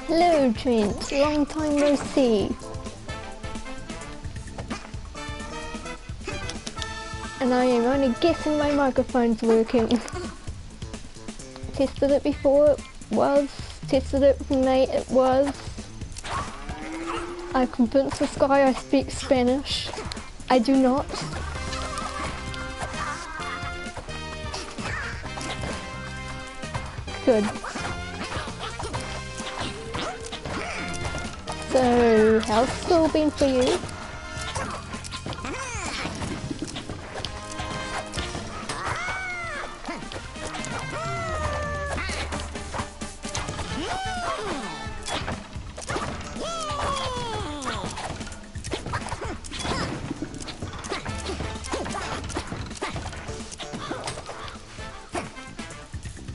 Hello Trent, long time no see. And I am only guessing my microphone's working. Tested it before, it was. Tested it with Nate, it was. I convinced this guy I speak Spanish. I do not. Good. So, how's school been for you?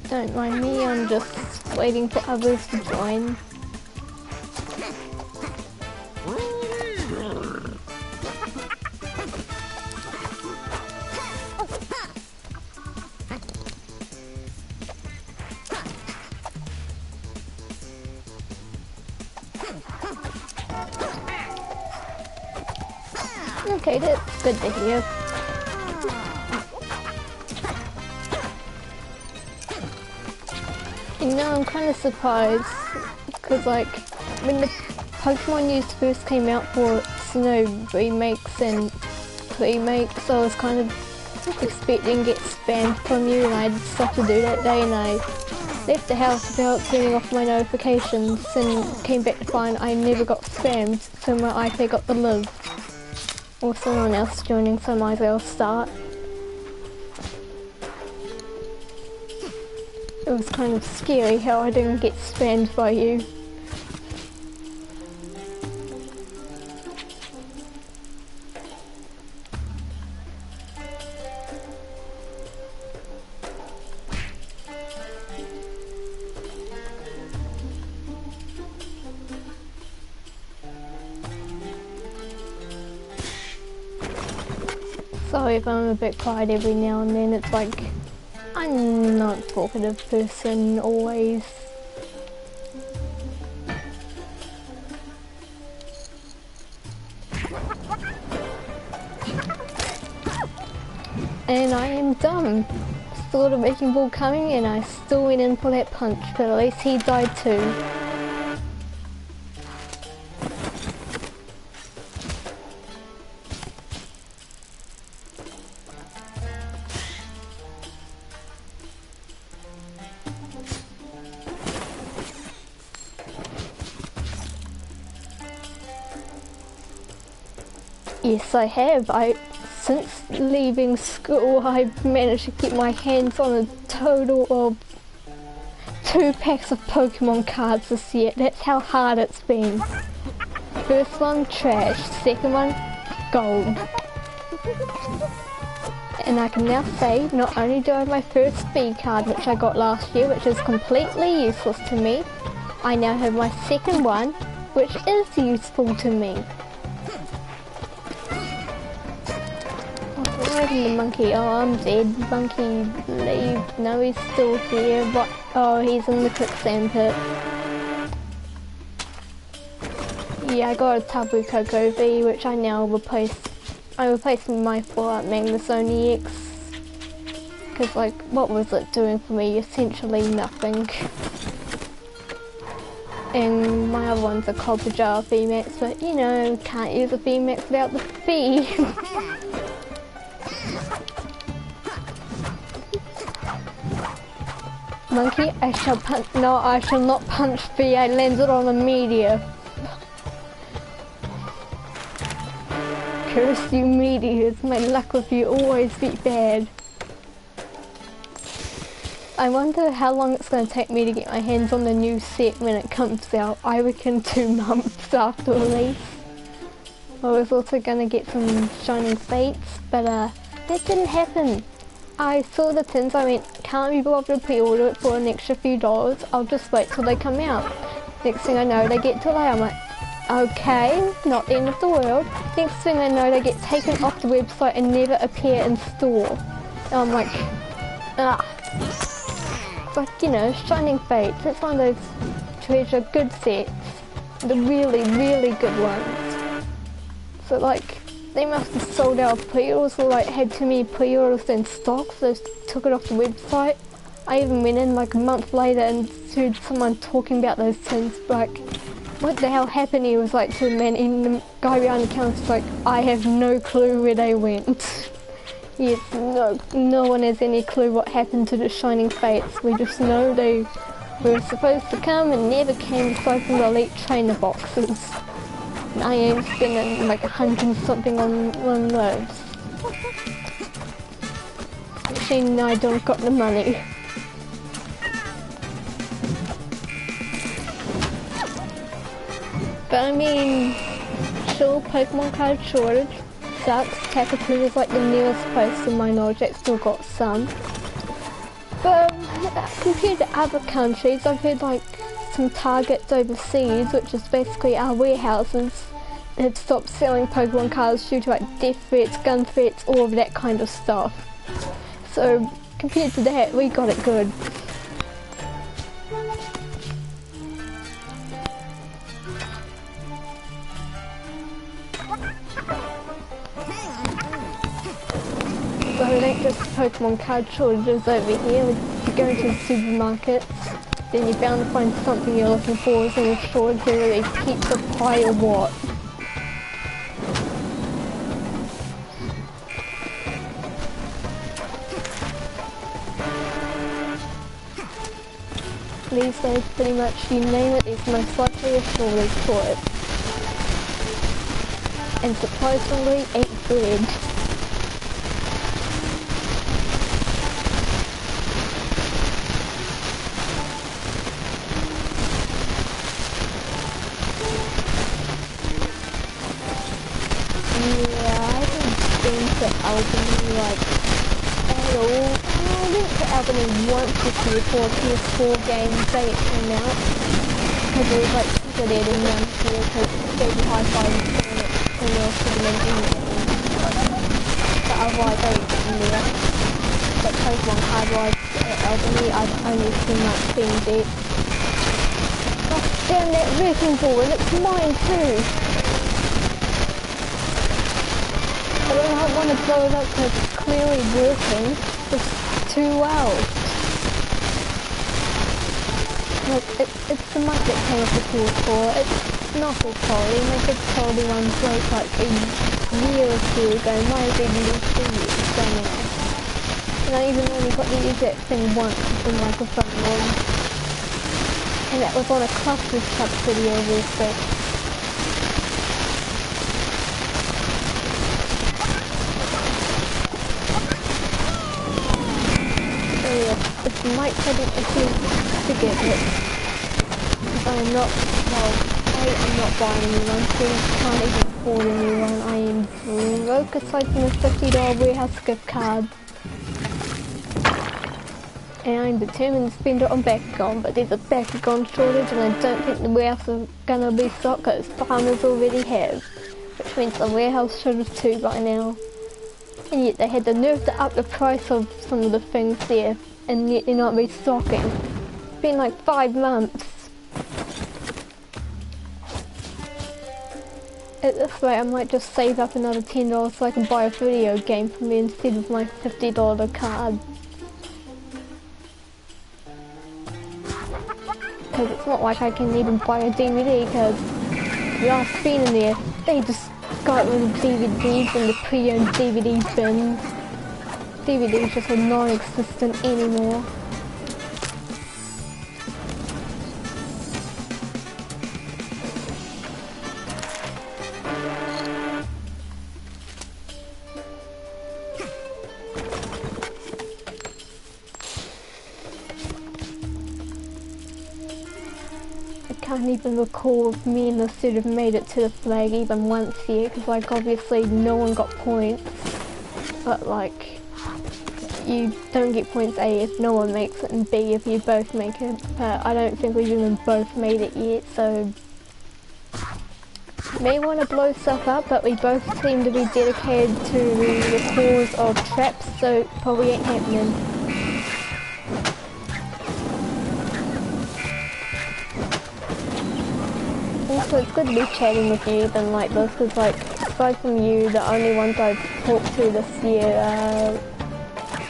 Don't mind me, I'm just waiting for others to join. Okay, that's good to hear. You know, I'm kind of surprised, because like, when the Pokemon news first came out for Snow remakes and remakes, I was kind of expecting to get spammed from you, and I had stuff to do that day, and I left the house without turning off my notifications, and came back to find I never got spammed, so my iPad got the live. Or someone else joining, so I might as well start. It was kind of scary how I didn't get spammed by you. Sorry if I'm a bit quiet every now and then, it's like, I'm not a talkative person always. And I am dumb. Thought of Wrecking Ball coming and I still went in for that punch, but at least he died too. Yes, I have. Since leaving school, I've managed to get my hands on a total of 2 packs of Pokemon cards this year. That's how hard it's been. First one, trash. Second one, gold. And I can now say, not only do I have my first speed card, which I got last year, which is completely useless to me, I now have my second one, which is useful to me. The monkey, oh I'm dead, monkey leave, no he's still here, but oh he's in the quicksand pit. Yeah, I got a Tapu Koko V, which I now replaced my Fallout Magnus Only X, because like, what was it doing for me? Essentially nothing. And my other one's a Copper Jar VMAX, but you know, can't use a VMAX without the V. Monkey, I shall not punch V, I landed on a meteor. Curse you meteors, my luck with you always be bad. I wonder how long it's going to take me to get my hands on the new set when it comes out. I reckon 2 months after release. I was also going to get some Shining Fates, but that didn't happen. I saw the tins, I went, can't be bothered to pre-order it for an extra few dollars, I'll just wait till they come out. Next thing I know, they get delayed. I'm like, okay, not the end of the world. Next thing I know, they get taken off the website and never appear in store. And I'm like, ah. But you know, Shining Fates, it's one of those treasure good sets, the really, really good ones. So like, they must have sold out of pre-orders or like had too many pre-orders in stock, so they took it off the website. I even went in like a month later and heard someone talking about those tins, like, what the hell happened? He was like to the man, and the guy behind the counter was like, I have no clue where they went. Yes, no one has any clue what happened to the Shining Fates. We just know they were supposed to come and never came aside from the Elite Trainer boxes. And I am spending like 100 something on one of those. Actually, I don't got the money. But I mean, sure, Pokemon card shortage sucks. Tapu is like the newest place to my knowledge that still got some. But compared to other countries, I've heard like some Targets overseas, which is basically our warehouses, have stopped selling Pokemon cards due to like death threats, gun threats, all of that kind of stuff. So compared to that, we got it good. So it ain't just Pokemon card shortages over here. If you go into the supermarkets, then you're bound to find something you're looking for. Is in a shortage, whether they pizza, pie or what. These days, pretty much you name it, there's most likely a shortage for it. And surprisingly, ain't bread. Albany like at all. I went to Albany once this year for a PS4 game day it came out. Because it was like super dead in around here because Baby Hi-Fi and someone else could have been in it. But otherwise I was in there. But Pokemon card-wise at Albany I've only seen like Steam Deck. Gosh damn that wrecking ball, and it's mine too! I don't want to blow it up because it's clearly working. It's too loud. Look, it's the mic that came off the PS4. It's not good quality. My good quality one broke like a year or two ago. Mine has even been 2 years ago now. And I even only got to use that thing once with the microphone on. And that was on a cluster truck video real quick. If the mic hadn't issued to get it, I'm not, well, I am not buying a new one, so I can't even afford a new one. I am broke aside from a $50 warehouse gift card. And I'm determined to spend it on Bakugan, but there's a Bakugan shortage and I don't think the warehouse is gonna be stocked because farmers already have. Which means the warehouse should have too by now. And yet they had the nerve to up the price of some of the things there. And yet they're not restocking. It's been like 5 months. At this rate, I might just save up another $10 so I can buy a video game from me instead of my $50 card. Because it's not like I can even buy a DVD because the last bin in there, they just got rid of DVDs in the pre-owned DVD bin. DVDs just are non-existent anymore. I can't even recall if me and the suit have made it to the flag even once yet, because like obviously no one got points, but like you don't get points A if no one makes it and B if you both make it, but I don't think we've even both made it yet, so may want to blow stuff up, but we both seem to be dedicated to the cause of traps, so it probably ain't happening. Also, it's good to be chatting with you than like this, because like, aside from you, the only ones I've talked to this year are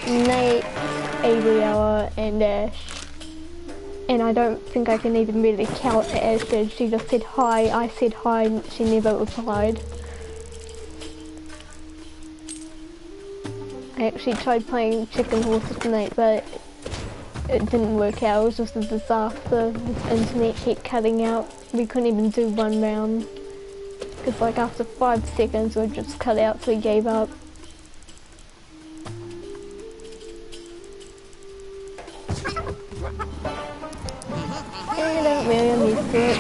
Nate, Adriella, and Ash. And I don't think I can even really count Ash. She just said hi, I said hi, and she never replied. I actually tried playing chicken horse with Nate, but it didn't work out. It was just a disaster. His internet kept cutting out. We couldn't even do one round. Because like after 5 seconds we just cut out, so we gave up. I don't really need to it.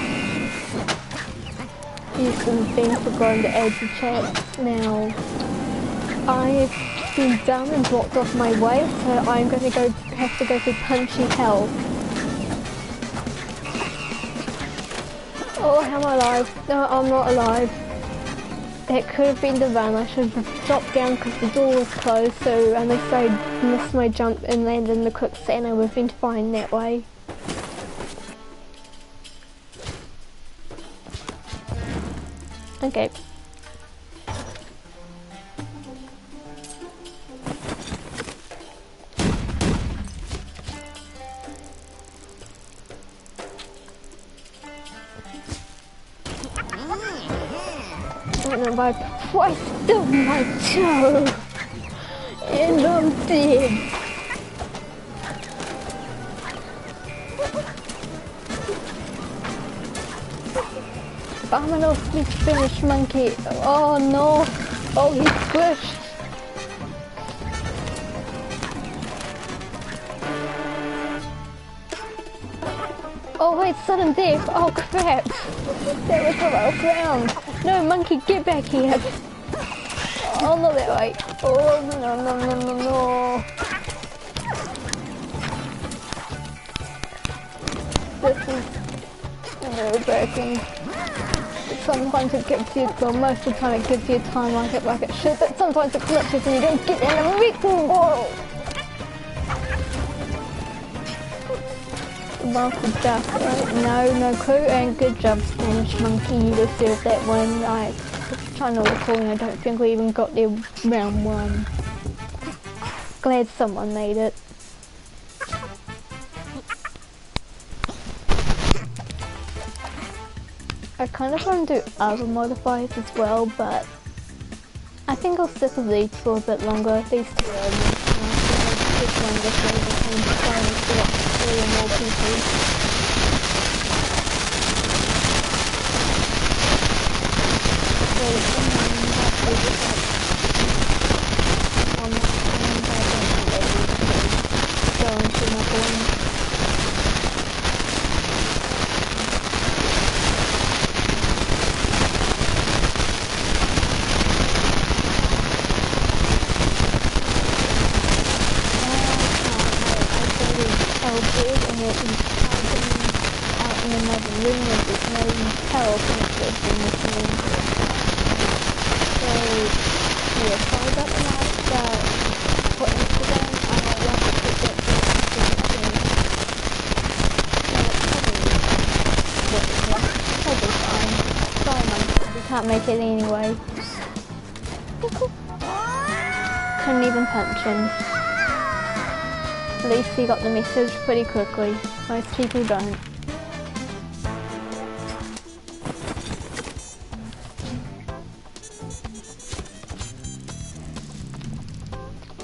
Use some things for going to add to chat. Now, I've been done and blocked off my way, so I'm going to have to go through punchy hell. Oh, am I alive? No, I'm not alive. It could have been the run. I should have dropped down because the door was closed, so unless I missed my jump and landed in the quicksand, I would have been fine that way. Okay. I stubbed my toe and I'm dead. Vamos, he's finished, monkey. Oh no. Oh, he's squished. Oh wait, sudden death. Oh crap. That was a low round. No, monkey, get back here. Oh, not that way. Oh, no, no, no, no, no. This is nerve-wracking. Sometimes it gives you, well, most of the time it gives you time like it should, but sometimes it glitches and you don't get in the wrecking ball. Master Duck, right? No clue, and good job, Spanish Monkey, you deserve that one. I was trying to recall and I don't think we even got there round 1. Glad someone made it. I kind of want to do other modifiers as well, but I think I'll stick with these for a bit longer. These 2 are longer so we can try and select 3 or more people. Can't make it anyway. Couldn't even punch him. At least he got the message pretty quickly. Most people don't.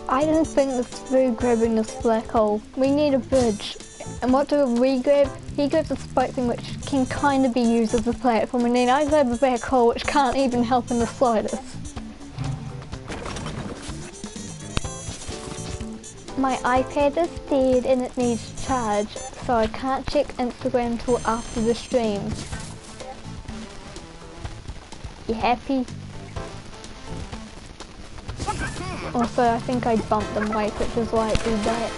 I didn't think this through grabbing this black hole. We need a bridge. And what do we grab? He grabs a spike thing which can kind of be used as a platform, and then I grab a black hole which can't even help in the slightest. My iPad is dead and it needs charge, so I can't check Instagram till after the stream. You happy? Also, I think I bumped the mic, which is why it did that.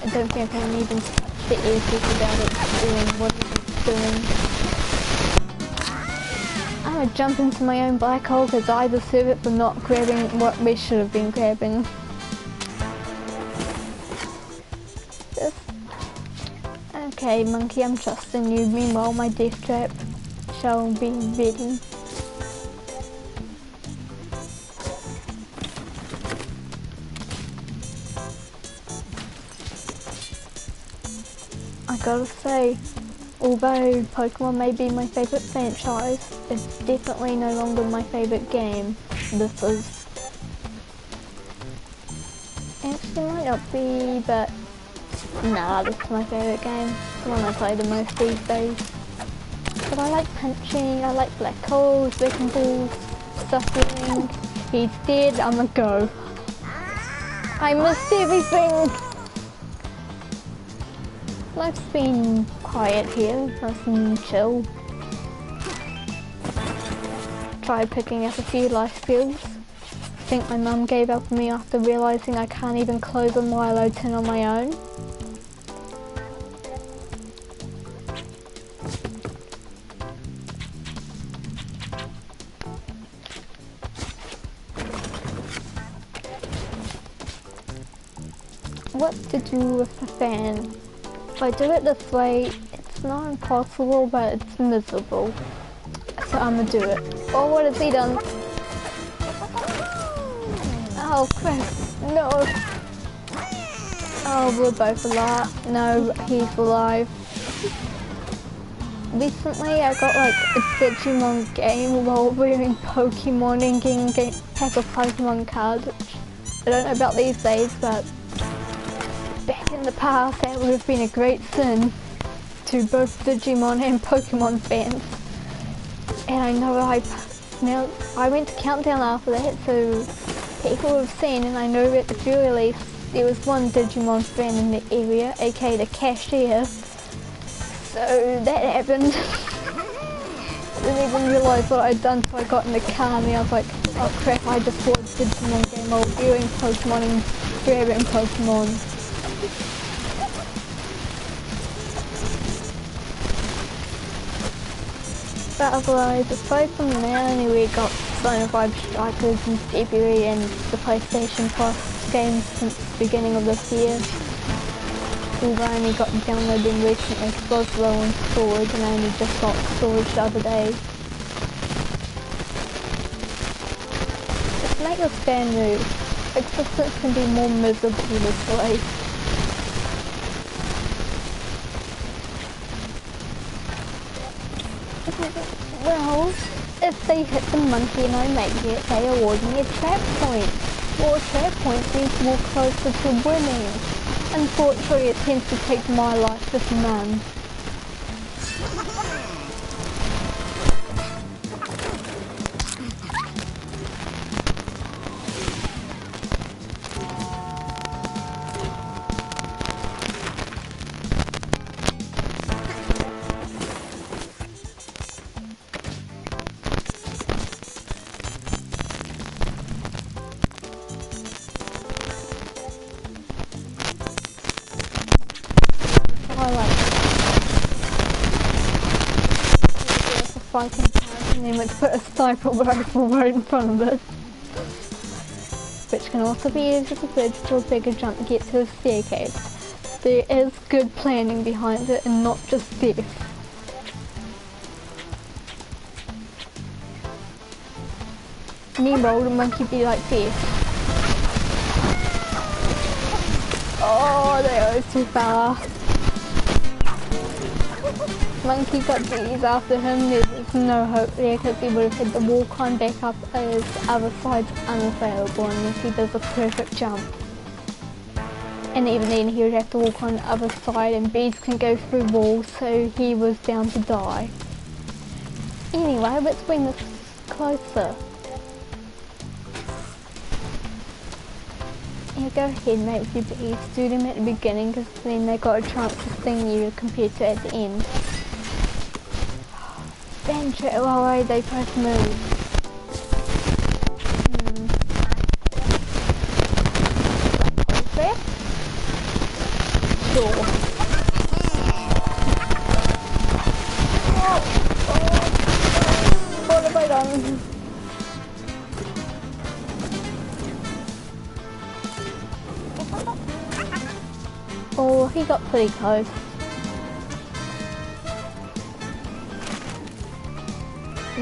I don't think I can even touch the earpiece without it doing what it's doing. I'm gonna jump into my own black hole because I deserve it for not grabbing what we should have been grabbing. Okay, monkey, I'm trusting you. Meanwhile, my death trap shall be ready. I gotta say, although Pokemon may be my favourite franchise, it's definitely no longer my favourite game. This is. Actually might not be, but nah, this is my favourite game. It's the one I play the most these days. But I like punching, I like black holes, wrecking balls, suffering. He's dead, I'ma go. I missed everything! Life's been quiet here, nice and chill. Tried picking up a few life skills. I think my mum gave up on me after realising I can't even close a Milo tin on my own. What to do with the fan? If I do it this way, it's not impossible, but it's miserable. So I'ma do it. Oh, what has he done? Oh crap, no. Oh, we're both alive. No, he's alive. Recently I got like a Digimon game while wearing Pokemon and getting a pack of Pokemon cards, which I don't know about these days, but back in the past that would have been a great sin to both Digimon and Pokemon fans. And I know I went to Countdown after that, so people have seen, and I know that at the very least there was one Digimon fan in the area, aka the cashier. So that happened. Didn't even realise what I'd done, so I got in the car and I was like, oh crap, I just bought a Digimon game while viewing Pokemon and grabbing Pokemon. But otherwise, aside from now, anyway, got Persona 5 Strikers in February and the PlayStation Plus games since the beginning of this year. Although I only got downloaded recently because I was low on storage and I only just got storage the other day. Just make your fan move. Existence can be more miserable this way. Well, if they hit the monkey and I make it, they award me a trap point. More trap points means more closer to winning. Unfortunately, it tends to take my life with none. And then let's put a sniper rifle right in front of it, which can also be used as a bridge to a bigger jump to get to the staircase. There is good planning behind it and not just death. Me roll the monkey be like this. Oh, they are too far. Monkey got these after him. There's no hope there because he would have hit the wall climb back up as other side's unavailable unless he does a perfect jump. And even then he would have to walk on the other side and beads can go through walls, so he was bound to die. Anyway, let's bring this closer. Yeah, go ahead mate with your beads. Do them at the beginning because then they got a chance to sting you compared to at the end. Venture, oh, they both move. There? Sure. What have I done? Oh, he got pretty close.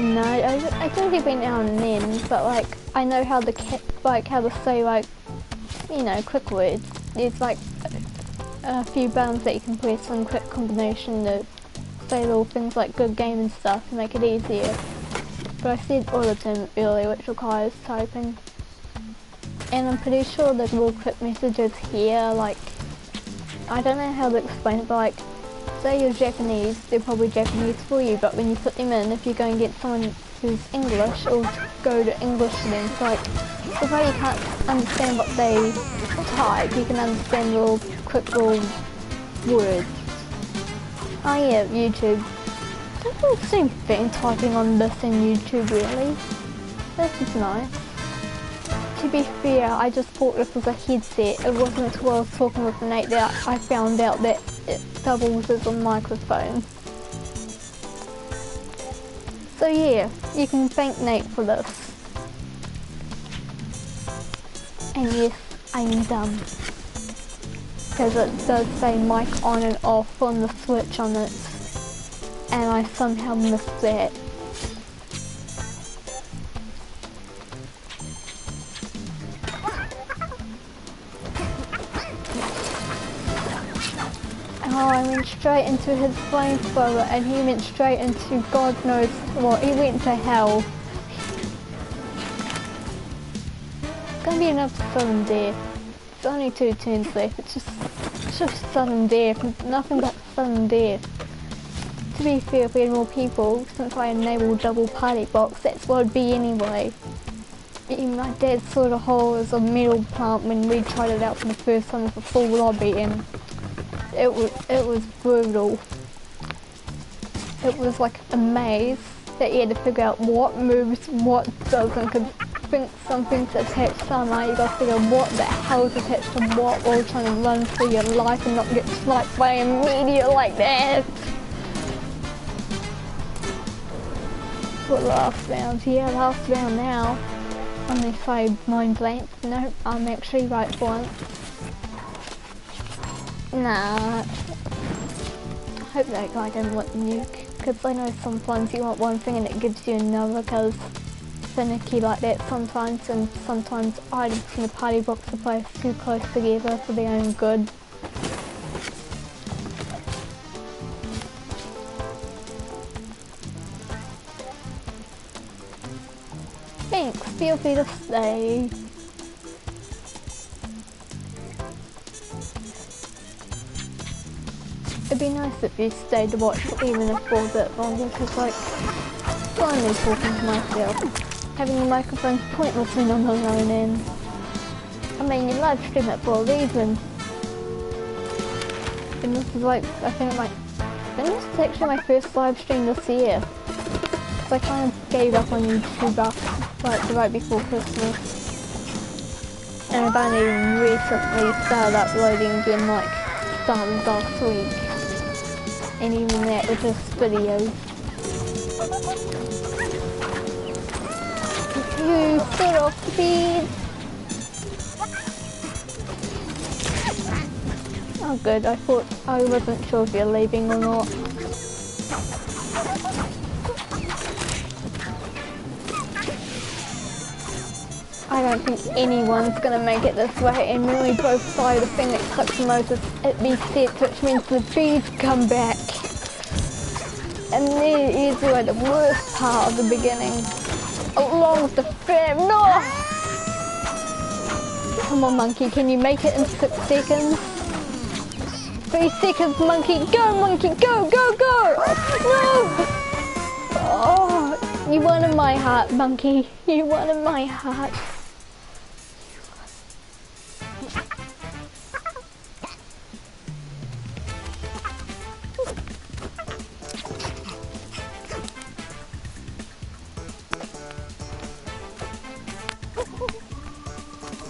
No, I don't every now and then, but like I know how how to say like, you know, quick words. There's like a few buttons that you can press on quick combination to say little things like good game and stuff to make it easier. But I said all of them earlier, which requires typing. And I'm pretty sure the little quick messages here, like, I don't know how to explain it, but like, say you're Japanese, they're probably Japanese for you, but when you put them in, if you go and get someone who's English, it'll go to English for them. So like, although you can't understand what they type, you can understand little quick little words. Oh yeah, YouTube. I don't really see fan typing on this in YouTube really. This is nice. To be fair, I just thought this was a headset. It wasn't until I was talking with Nate that I found out that it doubles as a microphone. So yeah, you can thank Nate for this. And yes, I'm dumb. Because it does say mic on and off on the switch on it. And I somehow missed that. Oh, I went straight into his flamethrower and he went straight into God knows what. He went to hell. It's gonna be another sudden death. It's only 2 turns left. It's just sudden death. Nothing but sudden death. To be fair, if we had more people, since I enabled double party box, that's what it'd be anyway. Even my dad saw the hole as a metal plant when we tried it out for the first time with a full lobby, and it was brutal. It was like a maze that you had to figure out what moves, what doesn't. Could think something's attached somehow, you gotta figure out what the hell is attached to what while trying to run for your life and not get sniped by a meteor like that. What last round? Yeah, last round now. Unless I mind blank. No, I'm actually right for once. Nah. I hope that guy didn't want the nuke. Because I know sometimes you want one thing and it gives you another, because finicky like that sometimes, and sometimes items in the party box are placed too close together for their own good. Thanks, feel free to stay. It'd be nice if you stayed to watch even if for a bit longer, because like, finally talking to myself, having a microphone's pointless when I'm on my own end. I mean, you live stream it for a reason. And this is like, I think this is actually my first live stream this year. So I kind of gave up on YouTube after, right before Christmas. And I've only recently started uploading again, like, started last week. And even that was just videos. You stood off the bed. Oh good, I wasn't sure if you're leaving or not. I don't think anyone's gonna make it this way, and really both sides, the thing that sucks the most is it resets, which means the bees come back. And there is like the worst part of the beginning. Along with the fam. No! Come on, monkey, can you make it in 6 seconds? 3 seconds, monkey, go, go, go, go! No! Oh, you wanted my heart, monkey. You wanted my heart.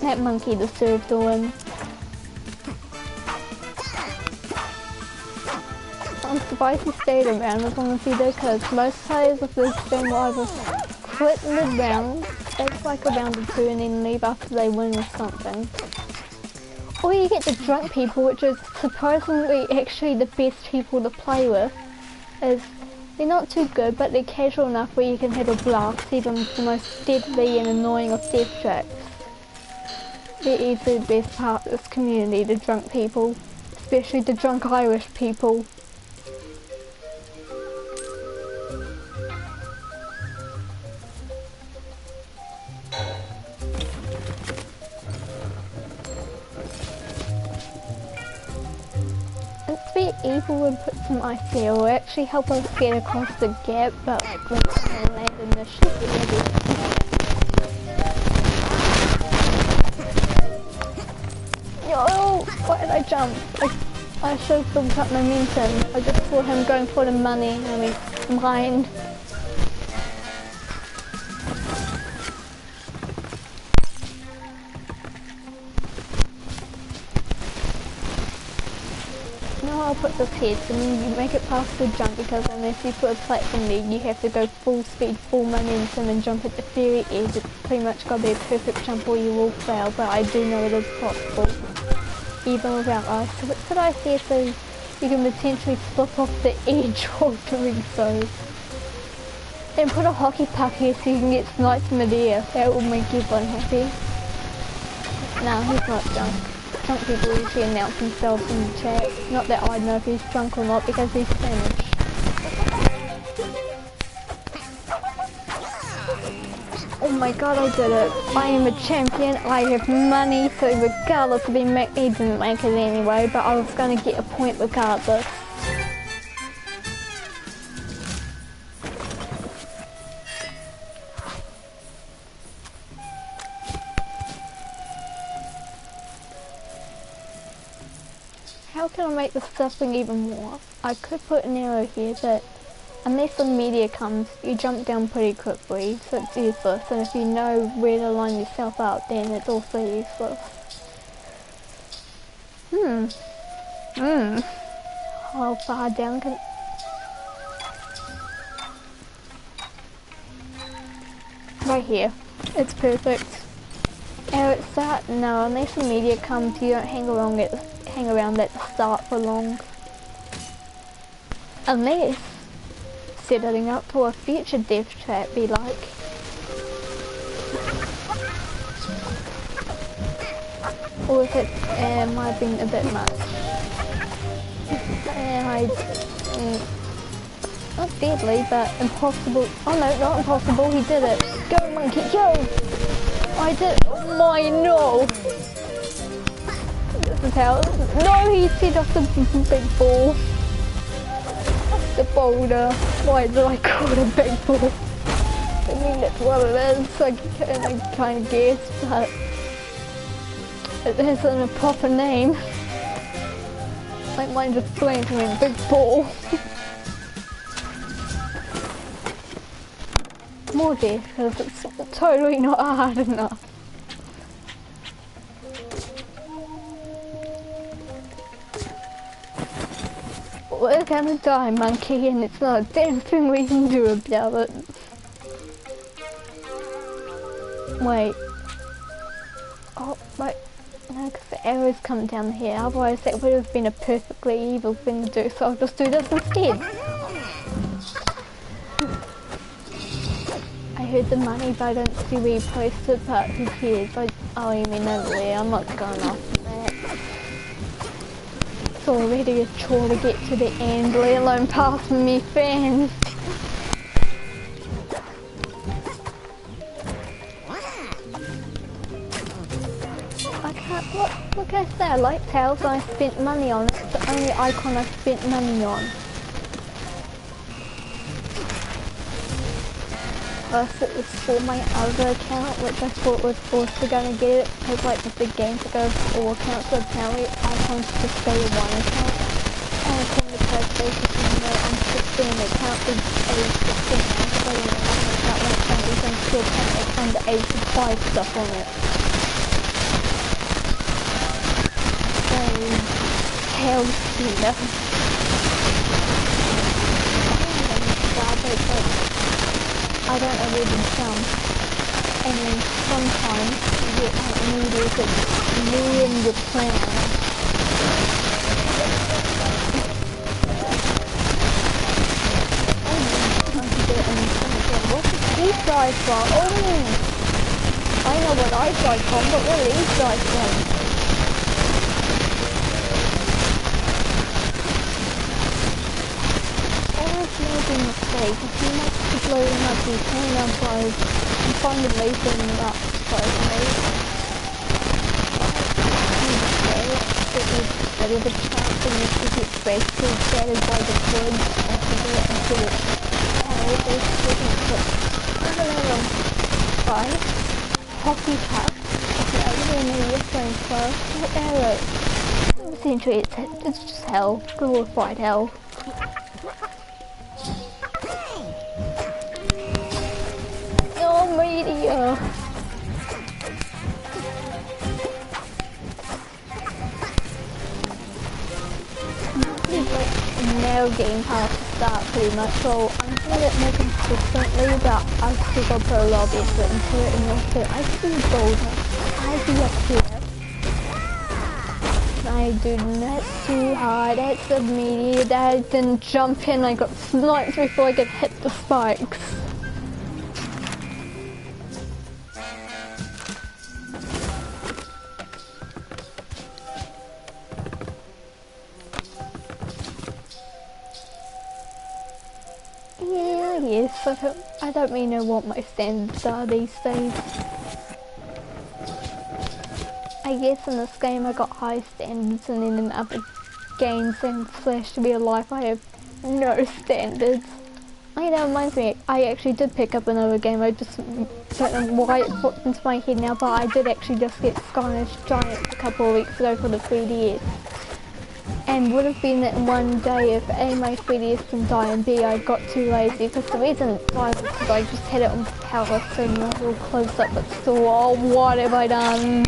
That monkey deserved to win. I'm surprised he stayed around as long as he did, because most players of this game will either quit mid-round, take like a round or 2 and then leave after they win or something. Or you get the drunk people, which is surprisingly actually the best people to play with, is They're not too good, but they're casual enough where you can have a blast, even with the most deadly and annoying of death traps. They're easily the best part of this community, the drunk people, especially the drunk Irish people. It's very evil would put some ice there, or actually help us get across the gap, but we're going to land in the ship already. No! Why did I jump? I should have built up momentum. I just saw him going for the money. I mean, mine. Now I'll put this head, and then you make it past the jump, because unless you put a platform there, you have to go full speed, full momentum, and jump at the very edge. It's pretty much got to be a perfect jump or you will fail, but I do know it is possible, even without ice. So what did I say? So you can potentially slip off the edge while doing so. Then put a hockey puck here so you can get sniped in midair. That will make everyone happy. No, he's not drunk. Drunk people usually announce themselves in the chat. Not that I know if he's drunk or not, because he's Spanish. Oh my god, I did it. I am a champion, I have money, so regardless of he didn't make it anyway, but I was going to get a point regardless. How can I make the stuffing even more? I could put an arrow here, but unless the meteor comes, you jump down pretty quickly, so it's useless. And if you know where to line yourself up, then it's also useless. How far down can... Right here. It's perfect. Arrow at start? No, unless the meteor comes, you don't hang around at the start for long. Unless setting up for a future death trap be like. Or if it might have been a bit much. Not deadly, but impossible. Oh no, not impossible, he did it. Go monkey, go! I did, oh my, no! This is how, no, he set off the big ball. The boulder. Why did I call it a big ball? I mean, that's what it is. I kind of guess, but it isn't a proper name. Like mine just blamed me, big ball. More death, because it's totally not hard enough. We're gonna die, monkey, and it's not a damn thing we can do about it. Wait. Oh, wait. No, because the arrows come down here, otherwise that would have been a perfectly evil thing to do, so I'll just do this instead. I heard the money, but I don't see where you posted, but who cares? Oh, you mean over there, I'm not going after that. It's already a chore to get to the end, let alone past me fans. I can't, look I say, I like Tails, I spent money on it. It's the only icon I spent money on. First it was for my other account, which I thought was also going to get it, because like with the game to go for all accounts, so apparently icons just go to one account. And according to PlayStation, even though I'm 16, the account is age 16, I'm still on an account when it's done, even still putting underage to buy stuff on it. So, Tails here. I don't know where to jump, and then sometimes you get like meteors that ruin your plan. Oh guys from? Oh, I know what I died from, but what are these guys from? Always making mistakes. If you make the blowing up, you turn up guys and find a reason that surprise me. There is a chance that you should get basically shattered by the kids after the incident. I don't know. Right? Hockey puck. Okay, I really know you're playing first. What arrow? Essentially, it's just hell. Glorified hell. Oh, meteor! Now getting past the start pretty much, so I'm doing it more consistently, but I've still got to put a lot of effort into it, and also I see boulder, I be up here. I do not too hard, that's the meteor that I didn't jump in, I got sniped before I could hit the spikes. Yes, I don't really know what my standards are these days. I guess in this game I got high standards, and then in other games and Slash to Be Alive I have no standards. I know, reminds me, I actually did pick up another game, I just don't know why it popped into my head now, but I did actually just get Skylash Giant a couple of weeks ago for the 3DS. And would have been that in one day if A, my 3DS didn't die, and B, I got too lazy, because the reason it died was because I just had it on power, so not real close up, but still, oh, what have I done?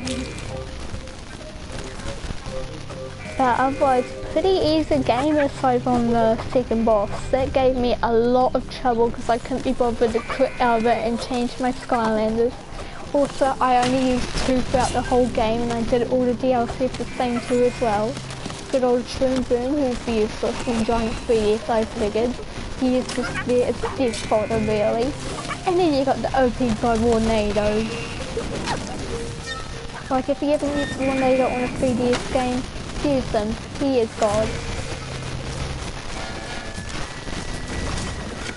But otherwise, pretty easy game aside from the second boss. That gave me a lot of trouble because I couldn't be bothered to quit out of it and change my Skylanders. Also, I only used 2 throughout the whole game, and I did all the DLC for the same 2 as well. Good old Shroom Boom, who's useless in Giant 3DS, I figured. He is just there, it's death fodder really. And then you got the OP God Warnado. Like if you ever use Warnado on a 3DS game, use him, he is God.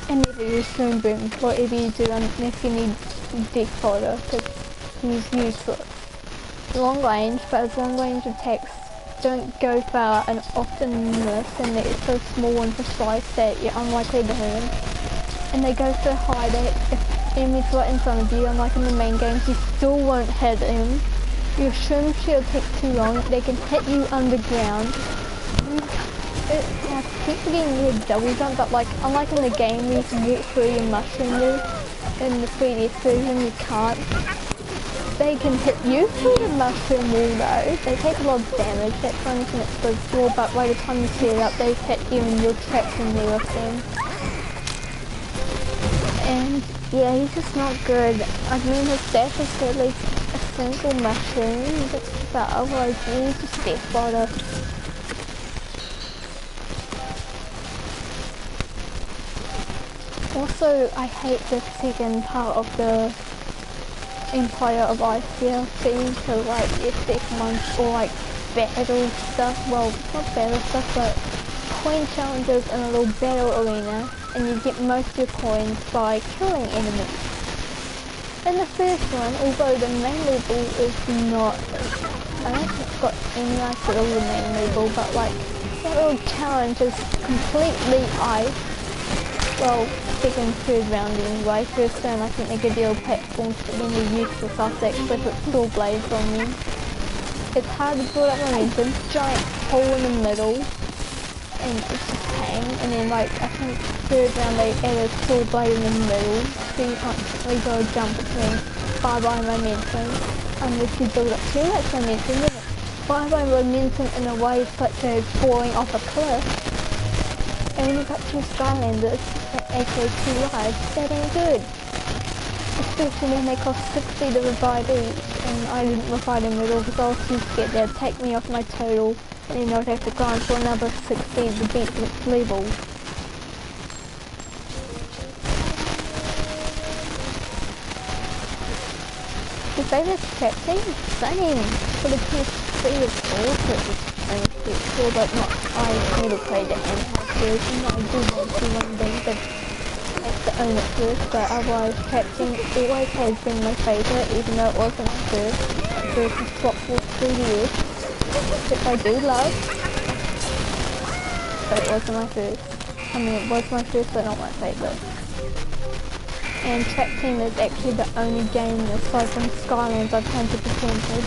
And never use Shroom Boom, whatever you do unless you need death fodder, because he's useless. Long range, but his long range attacks don't go far and often miss, and they're so small and precise that you're unlikely to hit them. And they go so high that if enemies right in front of you, unlike in the main games, you still won't hit them. Your Shroom Shield takes too long, they can hit you underground. I keep forgetting you have double jump, but like, unlike in the game where you can walk through your mushroom move, in the 3DS version you can't. They can hit you through the mushroom wall though. They take a lot of damage, that's the only thing it's good for, but by the time you set it up, they've hit you and you're trapped in there with them. And yeah, he's just not good. I mean, his dash is at least a single mushroom, but otherwise he's just death fodder. Also, I hate the second part of the Empire of Ice DLC, so like your second one's all like battle stuff, well not battle stuff but coin challenges in a little battle arena, and you get most of your coins by killing enemies. In the first one, although the main level is not, I don't think it's got any ice at all the main level, but like that little challenge is completely ice. Well, second, third round anyway. First round I think they give you little platforms, but then they're useless after they put saw blades on them. It's hard to build up momentum, giant hole in the middle, and it's just pain. And then like, I think third round they add a saw blade in the middle, so you can't really go jump between bye-bye momentum, unless you build up too much momentum. Then bye-bye momentum in a way such as falling off a cliff. And when you've got 2 Skylanders, aka 2 lives, that ain't good. Especially when they cost 60 to revive each, and I didn't revive them at all because I was too scared they'd take me off my total, and then I'd have to grind for another 60 to beat the level. Your favourite trap team? Same. For the PS3 it's also the same as PS4, but not, I never played the handheld version. I do want to one day, but it's the own it first, but otherwise trap team always has been my favourite, even though it wasn't my first. My first was Swap Force 3DS, which I do love, but it wasn't my first. I mean, it was my first, but not my favourite. And Trap Team is actually the only game aside from Skylands I've 100%ed.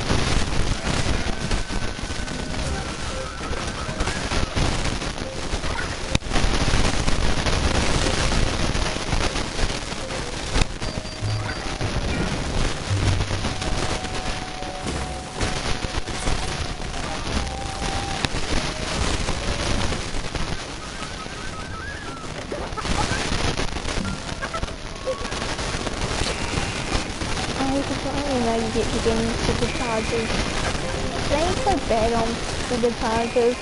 You get to get into the charges. It ain't so bad on the charges.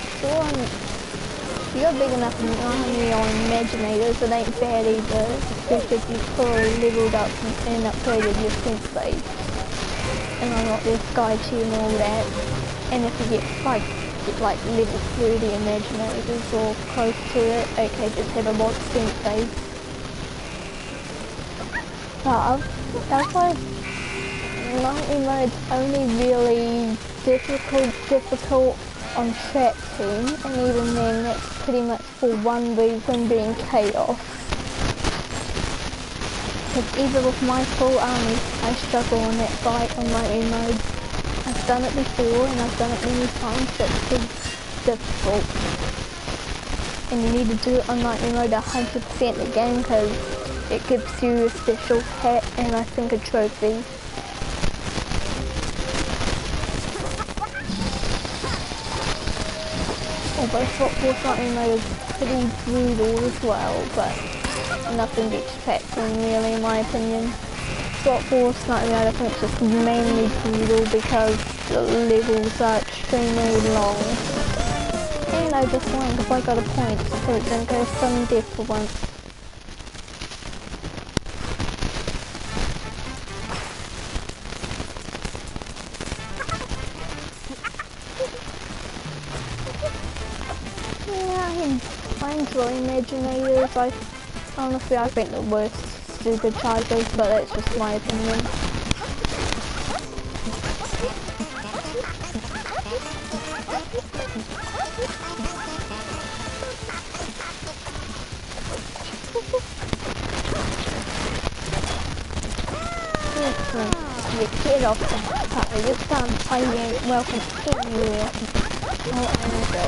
You got big enough money on Imaginators, it ain't bad either. Especially if you fully leveled up and upgraded your sensei. And unlock their Sky Chi and all that. And if you get like level 30 Imaginators or close to it, okay, just have a lot of sensei. But that's like Nightmare mode's only really difficult on Trap Team, and even then that's pretty much for one reason, being chaos. Because even with my full army, I struggle on that fight on Nightmare mode. I've done it before and I've done it many times, but it's still difficult. And you need to do it on Nightmare mode 100% the game, because it gives you a special hat and I think a trophy. Although Swap Force Nightmare mode is pretty brutal as well, but nothing beats Trap Team really in my opinion. Swap Force Nightmare mode I think it's just mainly brutal because the levels are extremely long. And I just won because I got a point, so it didn't go sudden death for once. I enjoy Imaginators. Honestly, I think the worst stupid chargers, but that's just my opinion. You get off the party, you can't play, you ain't welcome anywhere. Oh, I'm go.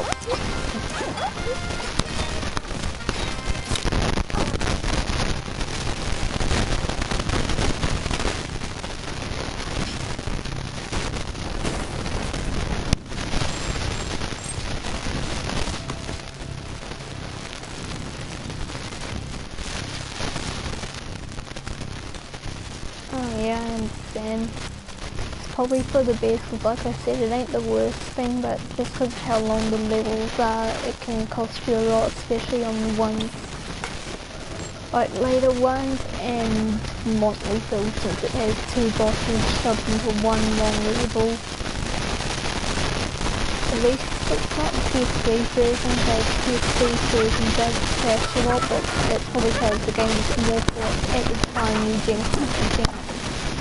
Yeah, I understand. It's probably for the best, because like I said, it ain't the worst thing, but just because of how long the levels are, it can cost you a lot, especially on the ones, like later ones and monthly builds, since it has two bosses shoved into one long level. At least it's not the PS3 version, because PS3 version does crash a lot, but that's probably because the game is more for at the time using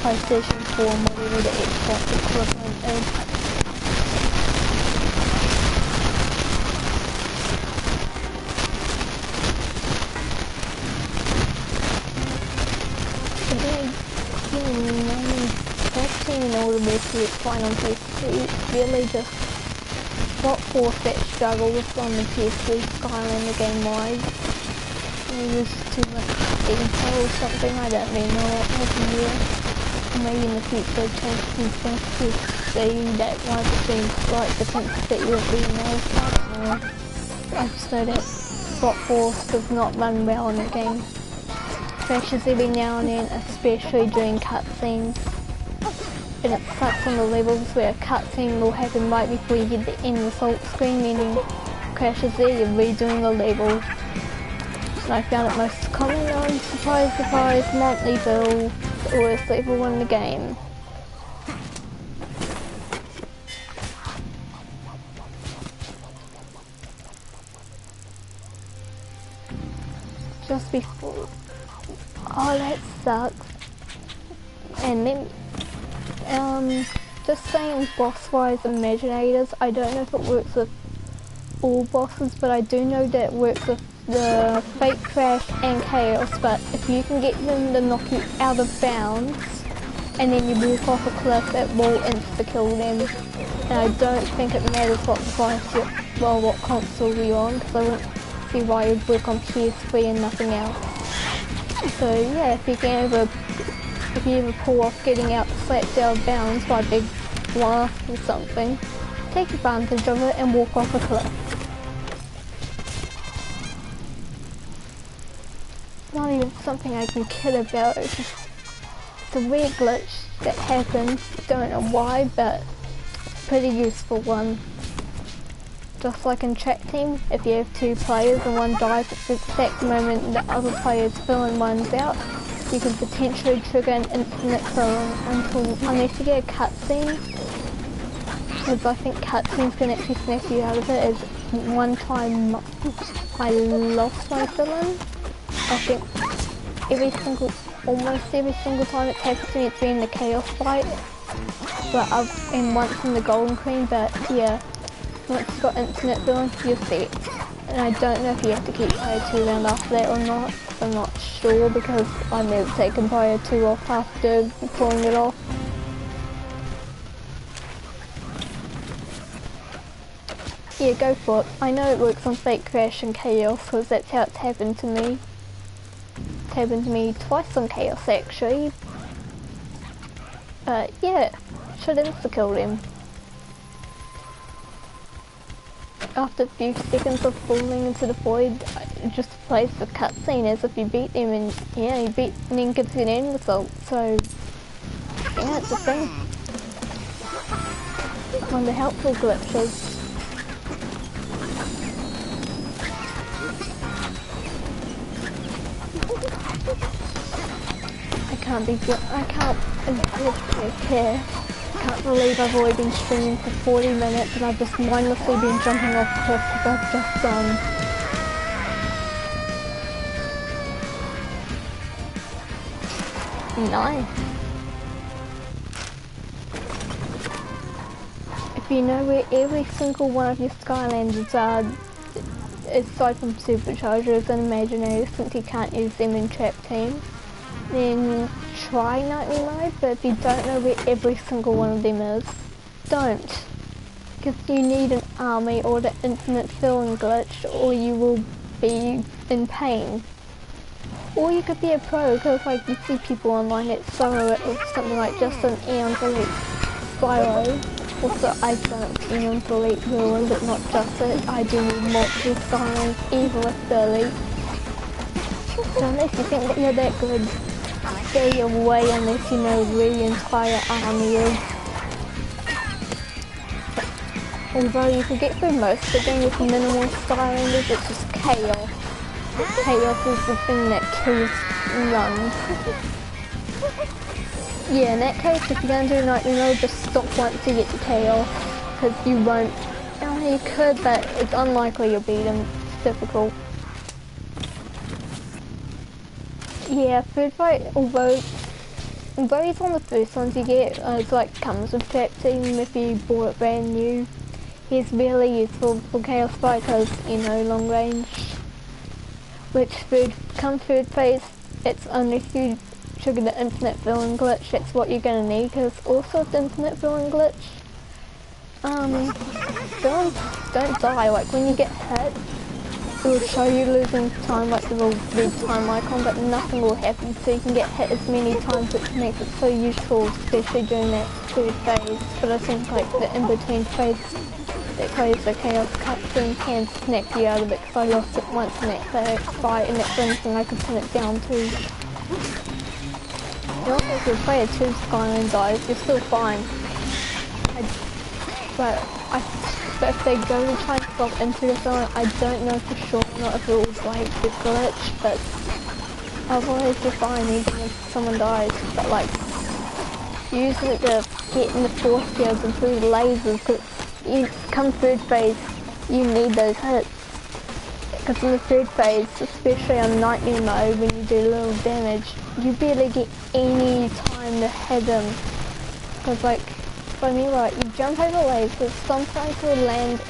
PlayStation 4 and whatever the Xbox equivalent is. Trap Team and all the rest of it's fine on PS3. It's really just Swap Force that struggles on the PS3 Skylander game-wise. There's too much detail or something, I don't really know what happened here. Maybe in the future change some things to see that one of the things like the things that you don't really know. I don't know. I just know that Swap Force does not run well in the game. Crashes every now and then, especially during cutscenes. And it sucks on the levels where a cutscene will happen right before you get the end result screen, meaning crashes there, you're redoing the level. And I found it most common on surprise monthly build. The worst level in the game. just before. Oh, that sucks. And then, just saying boss-wise Imaginators, I don't know if it works with all bosses, but I do know that it works with the Fake Crash and Chaos, but if you can get them to knock you out of bounds, and then you walk off a cliff, it will insta-kill them. And I don't think it matters what device what console you're on, because I wouldn't see why it would work on PS3 and nothing else. So yeah, if you ever pull off getting slapped out of bounds by a big blast or something, take advantage of it and walk off a cliff. It's not even something I can kid about, it's a weird glitch that happens, don't know why, but it's a pretty useful one. Just like in Track Team, if you have 2 players and one dies at the exact moment the other player's filling one's out, you can potentially trigger an infinite filling unless you get a cutscene. Because I think cutscenes can actually snap you out of it. As one time I lost my filling. I think almost every single time it's happened to me, it's been the Chaos fight. And once in the Golden Queen, but yeah. Once you've got infinite filling, you're set. And I don't know if you have to keep player 2 around after that or not. I'm not sure because I've never taken player 2 off after pulling it off. Yeah, go for it. I know it works on Fake Crash and Chaos because that's how it's happened to me. It's happened to me twice on Chaos actually. But yeah, should insta-kill them. After a few seconds of falling into the void, it just plays the cutscene as if you beat them, and yeah, you beat and then gives you an end result. So yeah, it's a thing. One of the helpful glitches. I can't believe I've already been streaming for 40 minutes and I've just mindlessly been jumping off cliffs because I've just done. Nice. If you know where every single one of your Skylanders are, aside from Superchargers and Imaginators, since you can't use them in Trap Team, then try Nightly Mode, but if you don't know where every single one of them is, don't. Because you need an army or the infinite filling glitch, or you will be in pain. Or you could be a pro, because like you see people online that solo it with something like just an Eon's Elite Spyro. Also, I've done it with Eon's Elite Ruin, but not just it. I do need multiple Skylines, even with the Elite. So unless you think that you're that good, stay away unless you know where the entire army is. Although you could get through most of the game with minimal Skylanders, it's just chaos. Chaos is the thing that kills runs. Yeah, in that case, if you're going to do Nightly Mode, just stop once you get to chaos, because you won't. I mean, you could, but it's unlikely you'll beat them. It's difficult. Yeah, Food Fight, although he's one of the first ones you get, it's like comes with Trap Team if you bought it brand new. He's really useful for Chaos Fight because, you know, long range. Which Food Phase, it's only if you trigger the infinite filling glitch, that's what you're gonna need, because also with the infinite filling glitch, don't die, like when you get hit, it will show you losing time, like the little red time icon, but nothing will happen, so you can get hit as many times, which makes it so useful, especially during that third phase. But I think like the in-between phase that plays the Chaos cutscene can snap you out of it, because I lost it once in that fight, and that's the only thing I could pin it down to. And also if your player 2 Skyline dies, you're still fine. But if they go and try and swap into the zone, I don't know for sure, not if it was like this glitch, but otherwise you're fine even if someone dies. But like, use it to get in the force fields and through the lasers, because you come third phase, you need those hits. Because in the third phase, especially on Nightmare mode, when you do little damage, you barely get any time to hit them. Because like, for me, right, you jump over lasers, sometimes you'll land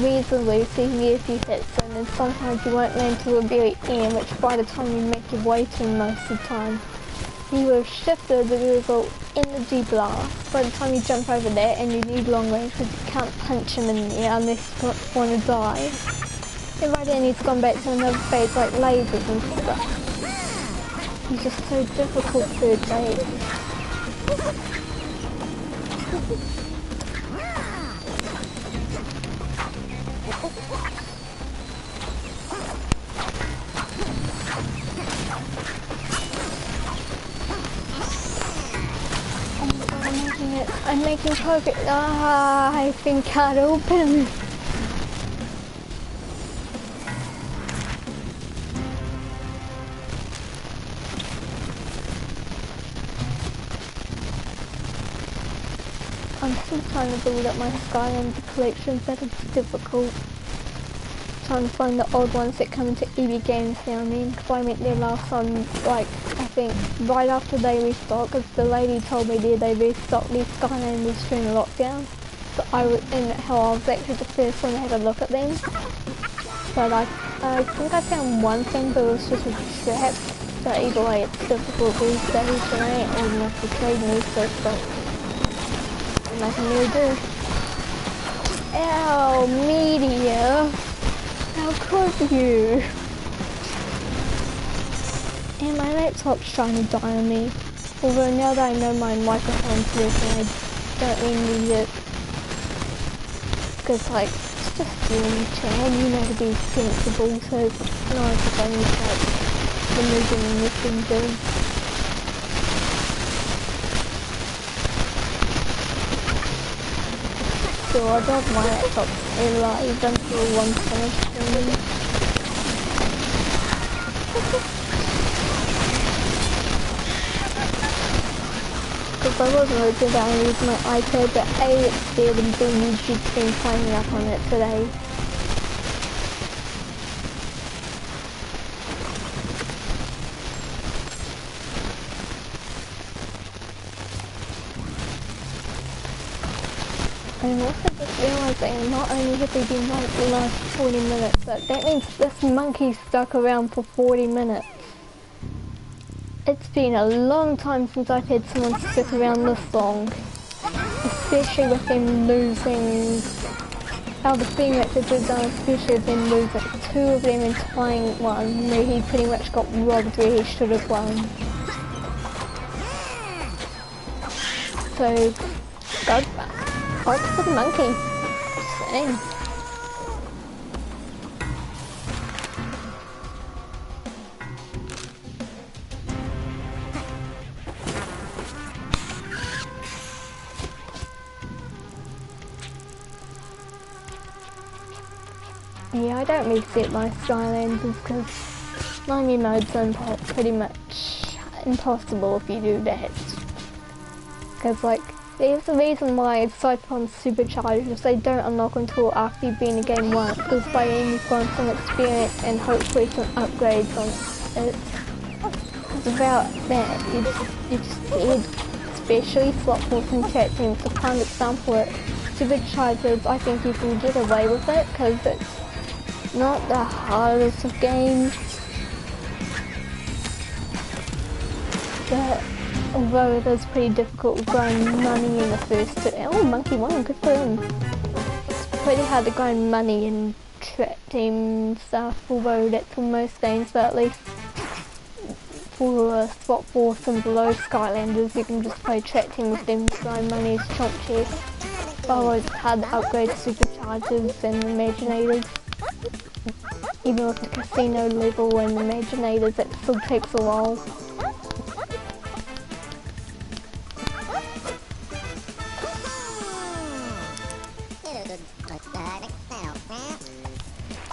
reasonably severe if you hit them, and sometimes you won't land to the very end, which by the time you make your way to most of the time, you have shifted the result energy blast by the time you jump over that, and you need long range because you can't punch him in there unless you want to die. And right then he's gone back to another phase like lasers and stuff. He's just so difficult third phase. I'm making progress. I've been cut open. I'm still trying to build up my Skylanders collection, but it's difficult. Trying to find the old ones that come into EB Games now and then, because I went there last time, like, I think, right after they restocked, because the lady told me there they restocked these Skylanders during lockdown. So I was, and how I was actually the first one to have a look at them. But I think I found one thing, but it was just a trap. So either way, it's difficult these days, and I ain't old enough to trade new stuff, but nothing new to do. Ow, meteor! How could you? And my laptop's trying to die on me. Although now that I know my microphone's working, I don't really need it. Because like, it's just doing Chad, you know, to be sensible, so it's nice if I need to like, removing messenger. So I got my laptop alive until one's finished for me. Because I wasn't really good at using my iPad, but A, it's dead, and B, YouTube's been playing up on it today. I'm also just realising not only have we been like the last 40 minutes, but that means this monkey stuck around for 40 minutes. It's been a long time since I've had someone stick around this long. Especially with them losing, out of the three matches we've done, especially with them losing two of them and tying one, where he pretty much got robbed where he should have won. So, God, Park for the monkey. Just saying. Yeah, I don't reset my Skylanders because Nightmare mode's pretty much impossible if you do that. Because like, there's a reason why aside from superchargers, they don't unlock until after you've been in the game once, because by then you've gone some experience and hopefully some upgrades on it. Because without that, you're just dead. Especially Slot Force and chat teams. A prime example at superchargers, I think you can get away with it because it's not the hardest of games. But although it is pretty difficult to grind money in the first two. Oh, Monkey won, good for him. It's pretty hard to grind money in trap team stuff, although that's for most games, but at least for Spot Force and below Skylanders, you can just play trap team with them to grind money as chomp chests. Otherwise it's hard to upgrade superchargers and imaginators. Even with the casino level and imaginators, it still takes a while.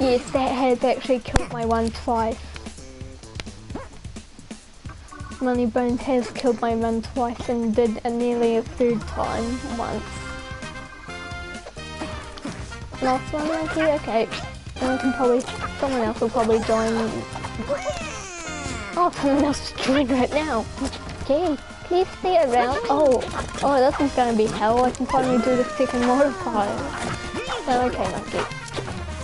Yes, that has actually killed my run twice. Moneybones has killed my run twice and did nearly a third time once. Last one, Monkey? Okay. someone else will probably join. Oh, someone else is joined right now. Gee, please stay around. Oh, this is gonna be hell. I can finally do the second modifier. Oh, okay, Monkey.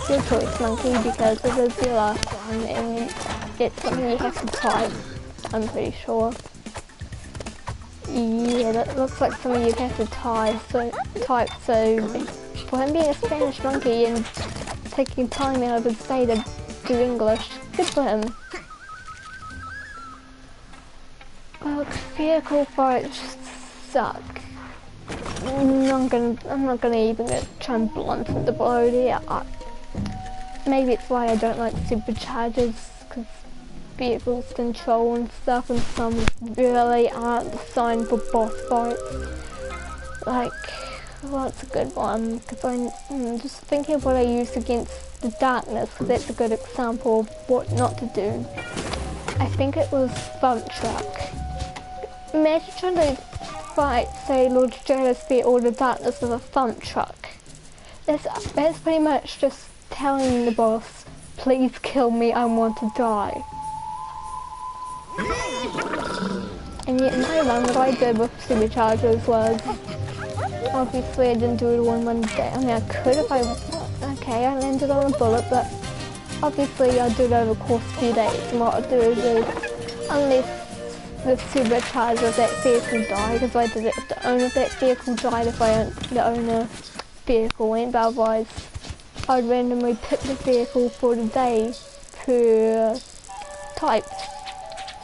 Good choice, Monkey, because this is your last one and it's something you have to type, I'm pretty sure. Yeah, that looks like something you'd have to type, so for him being a Spanish monkey and taking time out of his day to do English, good for him. Oh, vehicle fights suck. I'm not gonna even try and blunt the blow here. Maybe it's why I don't like superchargers, because vehicles control and stuff, and some really aren't designed for boss fights. Like, what's a good one? Because I'm just thinking of what I used against the darkness, because that's a good example of what not to do. I think it was Bump Truck. Imagine trying to fight, say, Lord Stratosphere or the darkness with a Thump Truck. That's pretty much just telling the boss, please kill me, I want to die. And yet my run, what I did with superchargers was, obviously I didn't do it all in one day. I mean, I could if I, okay, I landed on a bullet, but obviously I'll do it over the course of a few days. And what I'll do is, unless the supercharger of that vehicle died, because I did it if the owner of that vehicle died, if the owner vehicle went, but otherwise I'd randomly pick the vehicle for the day per type.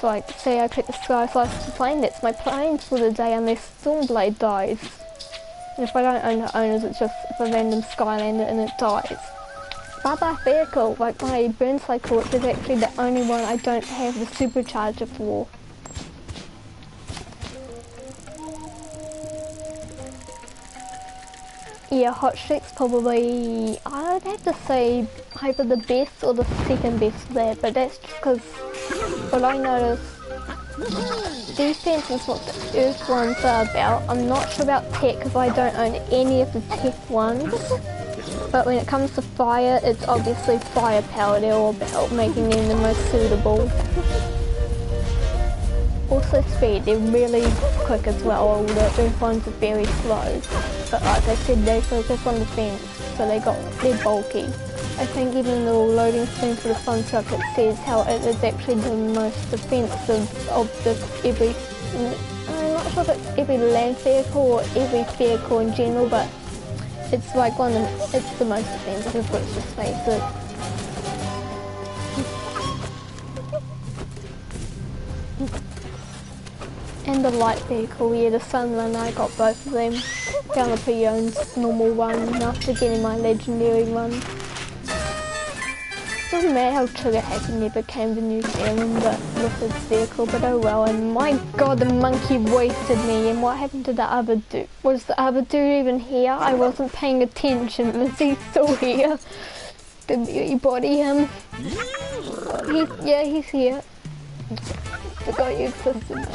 So like, say I pick the Sky Slicer plane, that's my plane for the day unless Stormblade dies. And if I don't own the owners, it's just if a random Skylander and it dies. Bye-bye vehicle, like my Burn Cycle, which is actually the only one I don't have the supercharger for. Yeah, Hot Streak's probably, I'd have to say either the best or the second best there, but that's just because what I noticed, defense is what the Earth ones are about. I'm not sure about tech because I don't own any of the tech ones, but when it comes to fire, it's obviously firepower they're all about, making them the most suitable. Also speed, they're really quick as well, although the Earth ones are very slow. But like I said, they focus on defense, so they're bulky. I think even the loading screen for the Fun Truck, it says how it is actually the most defensive of I'm not sure if it's every land vehicle or every vehicle in general, but it's like it's the most defensive, let's just face it. And the light vehicle, yeah, the Sunrun, I got both of them. Found a pre-owned normal one after getting my legendary one. Still mad how Trigger Happy never came to New Zealand with its vehicle, but oh well. And my god, the monkey wasted me. And what happened to the other dude? Was the other dude even here? I wasn't paying attention. Is he still here? Did you body him? Yeah, he's here. Forgot you existed.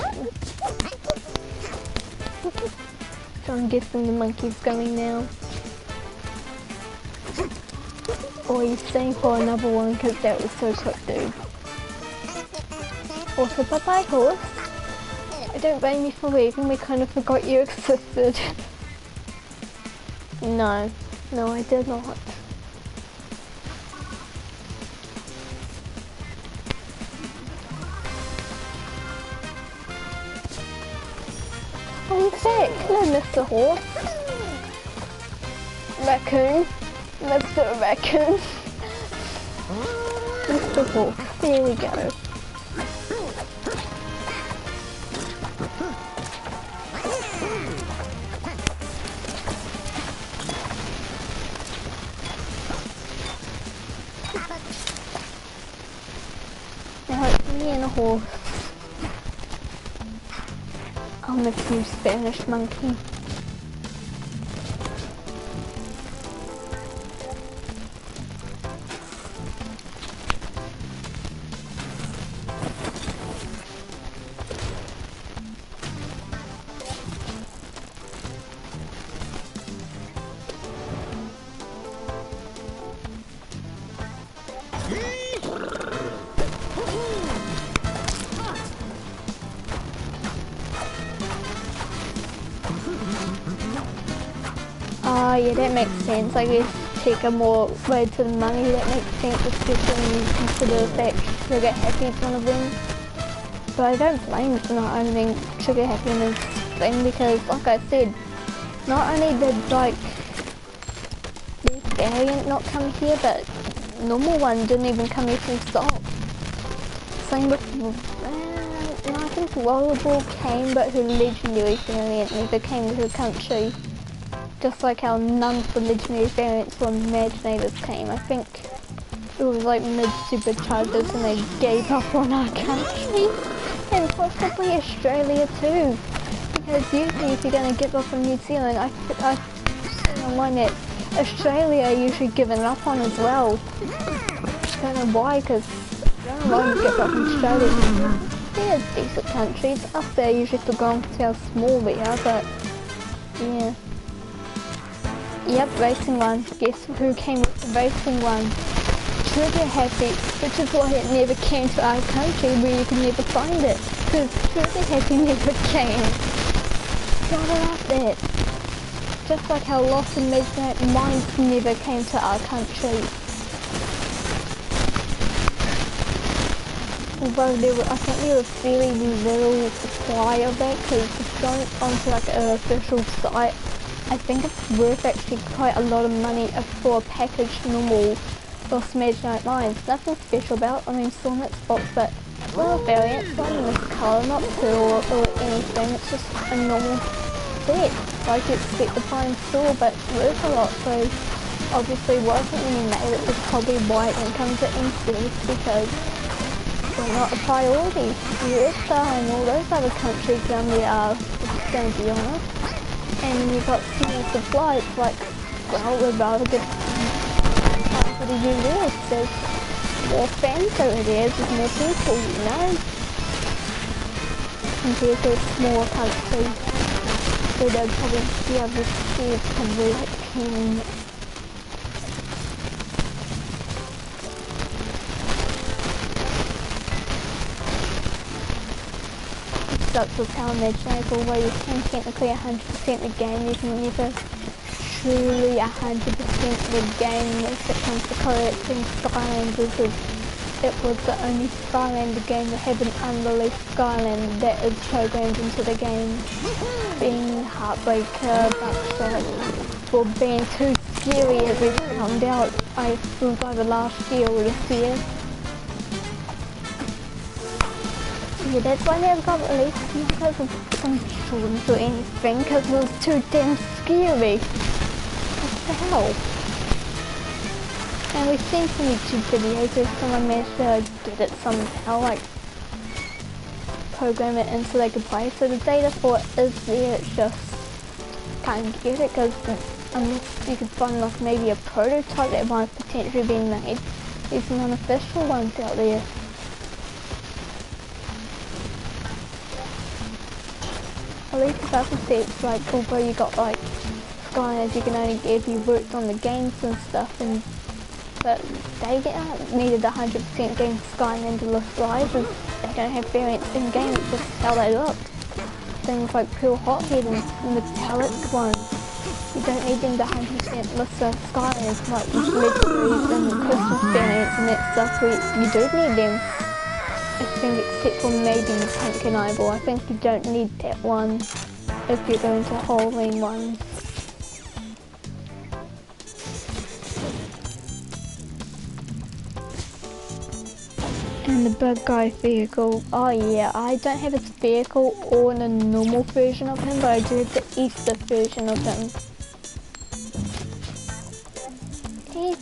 So I'm guessing the monkey's going now. Or he's staying for another one because that was so quick, dude. Also, bye-bye horse. I don't blame you for leaving, we kind of forgot you existed. No, I did not. Oh, he's back. Hello, Mr. Horse. Raccoon. Mr. Raccoon. Mr. Horse. There we go. Now it's me and a horse. I'm a few Spanish monkey. Yeah, that makes sense. I guess take a more way to the money, that makes sense, especially when you consider the fact Trigger Happy is one of them. But I don't blame not owning Trigger Happy in this thing because, like I said, not only did like this variant not come here, but normal one didn't even come here full stop. Same with, no, I think Rollerball came, but her legendary variant never came to the country. Just like how none of the legendary variants for Imaginators came. I think it was like mid-superchargers and they gave up on our country. And possibly Australia too. Because usually if you're going to give up on New Zealand, I've seen online that Australia are usually given up on as well. I don't know why, because I don't know why you give up on Australia. They're decent countries. Us there usually forgotten how small we are, but yeah. Yep, Racing One. Guess who came with the Racing One? Trigger Happy, which is why it never came to our country where you can never find it. Because Trigger Happy never came. Gotta love that. Just like how Lost and Midnight Mines never came to our country. Although I think there was very little supply of that because it's going onto like an official site. I think it's worth actually quite a lot of money for a package normal Lost Midnight Mines. Nothing special about, I mean still in its box, but well, variant, not in this colour, not pearl or anything, it's just a normal set. Like you expect to find store, but worth a lot, so obviously wasn't when you made it was probably why it didn't come to NZ because we're not a priority. USA and all those other countries down there are, just going to be honest. And you've got similar supplies like, well, we'd rather get to the US. There's more fans over there, there's more people, you know, compared to a smaller country. So they'd probably be able to see probably like 10. Sucks with how Imaginators, although you can technically 100% the game, you can never truly 100% the game if it comes to collecting Skylanders. It was the only Skylander game that had an unreleased Skylander that is programmed into the game, being Heartbreaker, Buckshot, for being too scary as we found out. I was over last year or this year. Yeah, that's why they never got released, not because of some insurance or anything, because it was too damn scary. What the hell? And we've seen some YouTube videos where someone managed to get it somehow, like program it in so they could play. So the data for it is there, it's just can't get it because unless you could find like maybe a prototype that might have potentially been made, there's some unofficial ones out there. At least with other sets, like although you got like Skylanders, you can only get if you worked on the games and stuff, and but they needed 100% game Skylander-less rises. They don't have variants in game, it's just how they look. Things like Pearl Hothead and metallic ones, you don't need them to 100% list the Skylanders like legendaries and Christmas variants and that stuff where you do need them. I think except for maybe Pumpkin Eyeball, I think you don't need that one if you're going to Halloween ones. And the big guy vehicle, oh yeah, I don't have his vehicle or the normal version of him, but I do have the Easter version of him. He's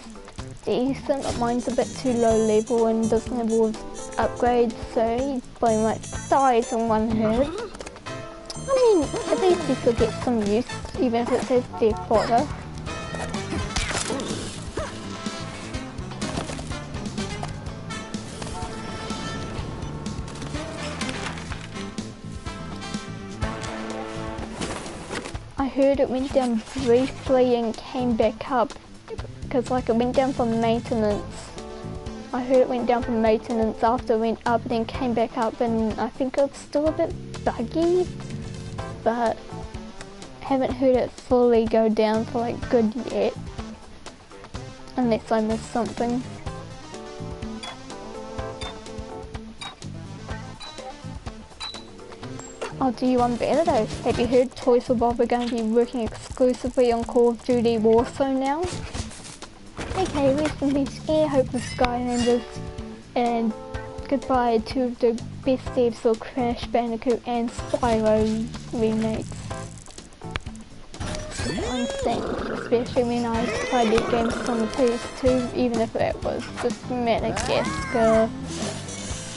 decent, but mine's a bit too low level and doesn't have all upgrades, so he probably might die in one hit. I mean, at least he could get some use, even if it says death fodder. I heard it went down briefly and came back up, because like it went down for maintenance. I heard it went down for maintenance after it went up and then came back up, and I think it's still a bit buggy, but haven't heard it fully go down for like good yet. Unless I missed something. Oh, do you want better though? Have you heard Toys for Bob are going to be working exclusively on Call of Duty Warzone now? Okay, rest in peace, Hope of Skylanders, and goodbye to the best devs for Crash Bandicoot and Spyro remakes. I'm thankful, especially when I played these games on the PS2, even if it was just Madagascar,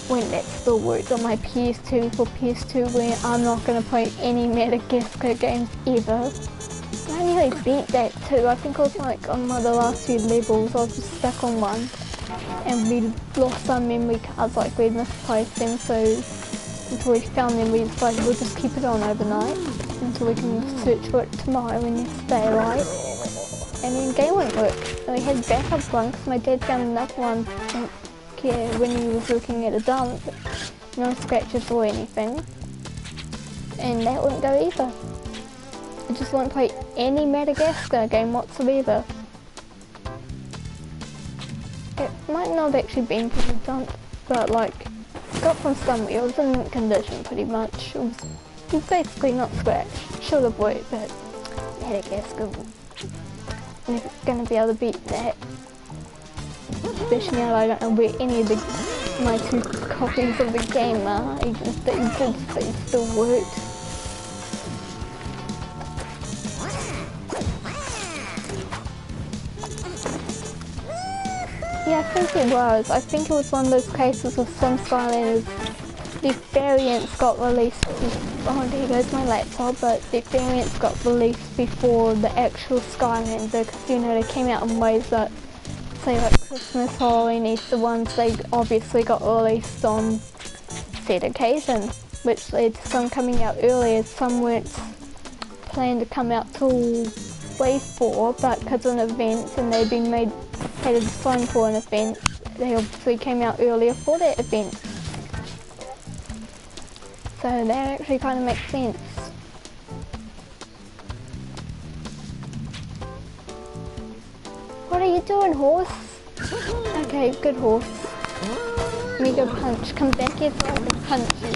when that still worked on my PS2 for PS2, when I'm not going to play any Madagascar games ever. I nearly beat that too. I think I was like on one of the last few levels, I was just stuck on one. And we lost our memory cards, like we misplaced them, so until we found them we decided we'll just keep it on overnight until we can search for it tomorrow and next day, right? And then game won't work. And we had backup one because my dad found another one when he was looking at a dump. No scratches or anything. And that wouldn't go either. I just won't play any Madagascar game whatsoever. It might not have actually been from the dump, but like, got from somewhere. It was in mint condition pretty much. It was basically not scratched. Should have worked, but Madagascar never gonna be able to beat that. Especially now I don't know where any of my two copies of the game are, even if they still worked. Yeah, I think it was. I think it was one of those cases of some Skylanders, the variants got released. Oh, there goes my laptop, but the variants got released before the actual Skylander, because you know they came out in ways that, say like Christmas, Halloween, Easter ones, they obviously got released on said occasion, which led to some coming out earlier. Some weren't planned to come out till Wave 4, but because of an event and they'd been made, had a design for an event, they obviously came out earlier for that event. So that actually kind of makes sense. What are you doing, horse? Okay, good horse. Mega punch. Come back here so I can punch you.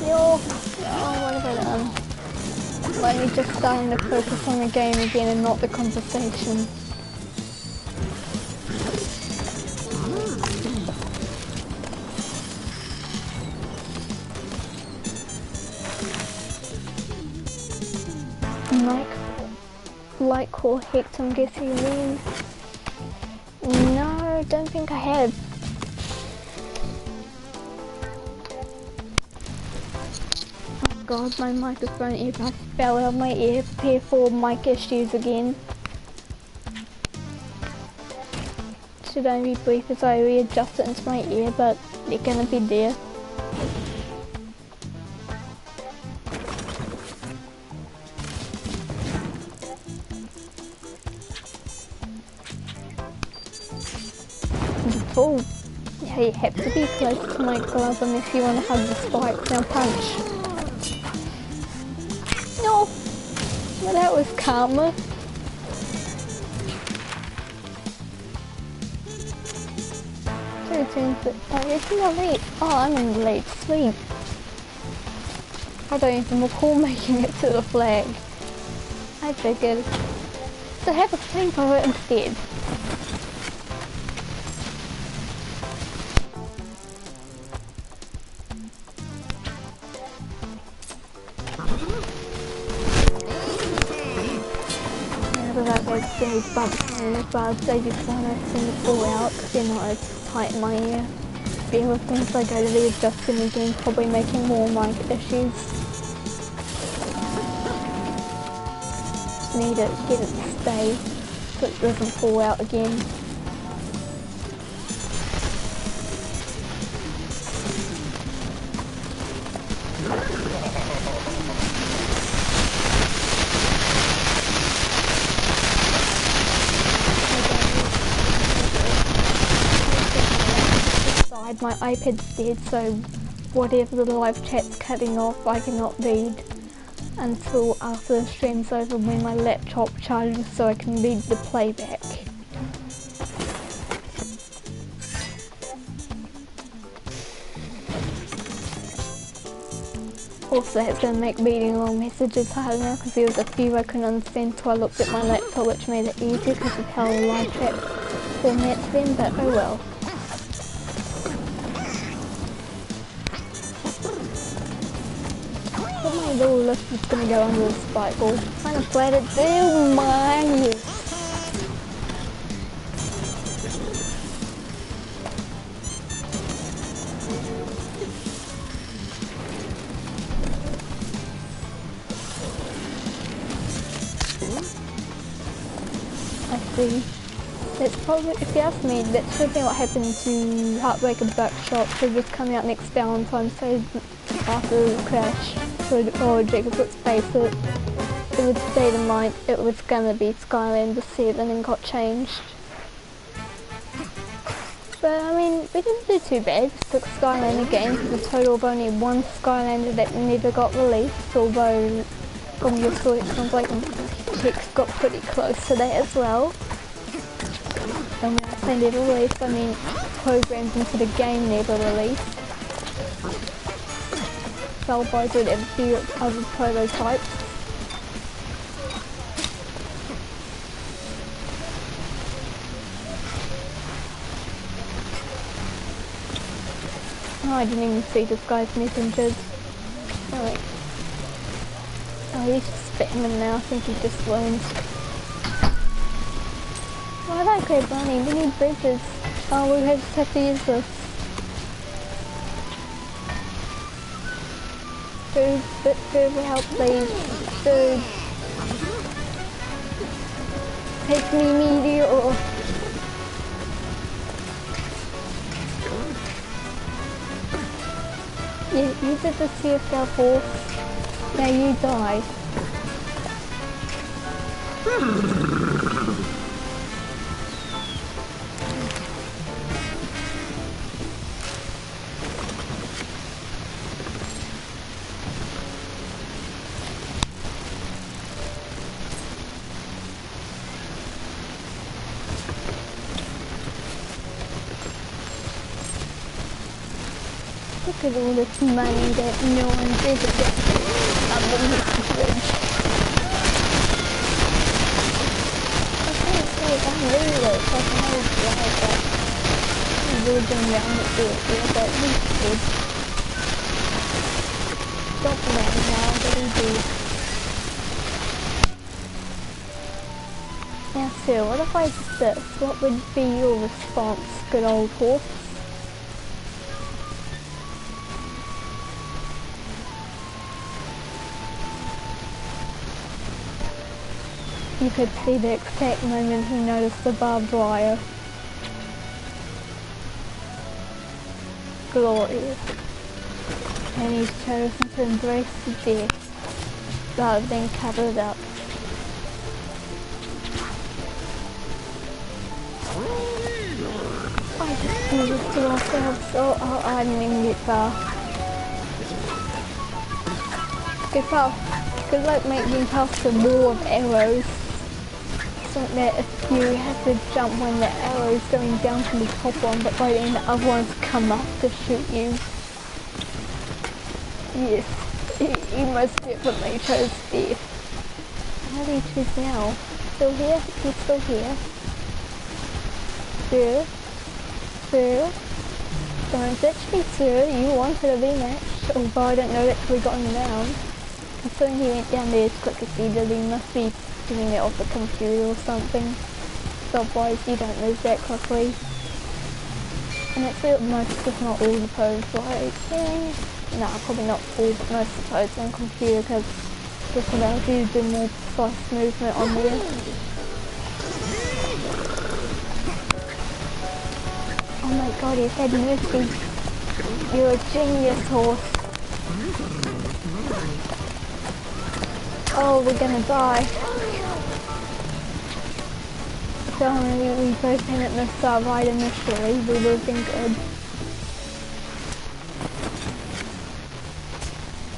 Yo. Oh, what have I done? Like me just starting to focus on the game again and not the conversation. Like or Hex, I'm guessing you mean. No, don't think I have. Oh god, my microphone earbuds fell out of my ear. Prepare for mic issues again. Should only be brief as I readjust it into my ear, but they're gonna be there. Oh, yeah, you have to be close to my glove unless you want to hug the spikes. Now punch. No! Well, that was karma. It's not late. Oh, I'm in the late sleep. I don't even recall making it to the flag. I figured to have a flamethrower instead. Those bumps and the bugs, I just want to send the pull out because they're not as tight in my ear. Being with things like I go to the adjusting again, probably making more mic issues. Just need to get it to stay so it doesn't fall out again. My iPad's dead, so whatever the live chat's cutting off, I cannot read. until after the stream's over when my laptop charges so I can read the playback. Also, it's going to make reading long messages harder now because there was a few I couldn't understand, so I looked at my laptop, which made it easier because of how the live chat formats them, but oh well. But my little lift is going to go under the spike ball. Kind of glad it did. Oh my! I see. That's probably, if you ask me, that should be what happened to Heartbreaker Buckshot. Should just come out next Valentine's Day after the crash. Or Jacob Let's face it. It would stay in mind it was gonna be Skylander 7 and got changed. But I mean, we didn't do too bad. 6 Skylander games with a total of only 1 Skylander that never got released, although from your story it sounds like text got pretty close to that as well. And when I say never released, I mean programs into the game never released. Salvos would have a few other prototypes. Oh, I didn't even see this guy's messengers. Alright. Oh, he's just spamming now. I think he just learned. Why don't I grab money? We need bridges. Oh, we just have to use this. Dude, help please. Dude. Take me meteor. You did the CFL horse. Now you die. Look at all this money that no one did get underneath the bridge. I can't say if I'm really low, so I can always drive that. I'm really going down the field here, but at least good. Stop that now, what do you do? Now sir, what if I did this? What would be your response, good old horse? You could see the exact moment he noticed the barbed wire. Glorious. And he's chosen to embrace the death rather than cover it up. I just do this to ourselves. Oh, I didn't even get far. Good path. Good luck making past the wall of arrows. That if you have to jump when the arrow is going down from the top one, but by then the other ones come up to shoot you. Yes, he most definitely chose death. How do you choose now? Still here? He's still here. Sir? Sir? Don't ditch me, sir. You wanted a rematch. Although I don't know that we got him down. Considering he went down there as quick as he did, he must be doing it off the computer or something. So otherwise you don't move that quickly. And that's what most, if not all the pros like. Yeah. Nah, probably not all, but most of the pros on computer because this allows you to do more precise movement on there. Oh my god, he's had mercy. You're a genius, horse. Oh, we're gonna die. So we both didn't miss that right initially, we would have been good.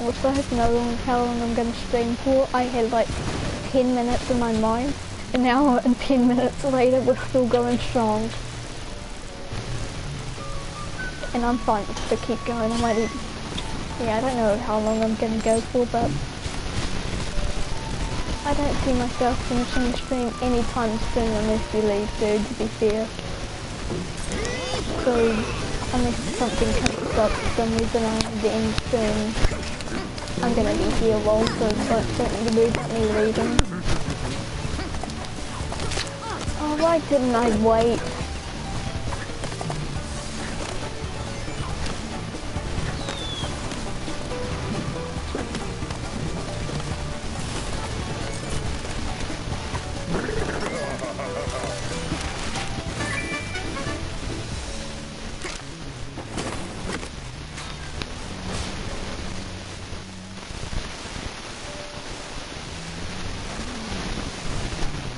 was supposed to know how long I'm going to stream for. I had like 10 minutes in my mind. An hour and 10 minutes later, we're still going strong. And I'm fine to keep going. I might even, yeah, I don't know how long I'm going to go for, but I don't see myself finishing the stream anytime soon unless you leave, dude, to be fair. So, unless something comes up for some reason on the end soon, I'm going to be here while, so don't need to worry about me leaving. Oh, why didn't I wait?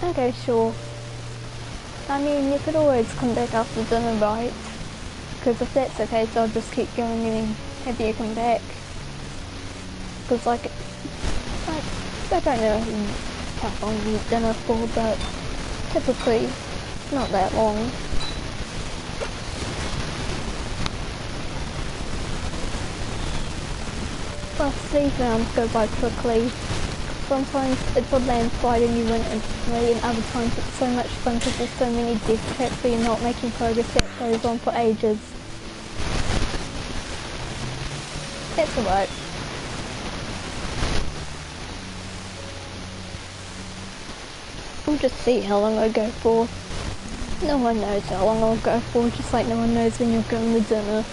Okay, sure. I mean, you could always come back after dinner, right? Because if that's the case, I'll just keep going and have you come back. Because, like, I don't know how long you eat dinner for, but typically, not that long. Plus, these rounds go by quickly. Sometimes it's a landslide and you win instantly, and other times it's so much fun because there's so many death traps where you're not making progress that goes on for ages. That's alright. We'll just see how long I go for. No one knows how long I'll go for, just like no one knows when you're going to dinner.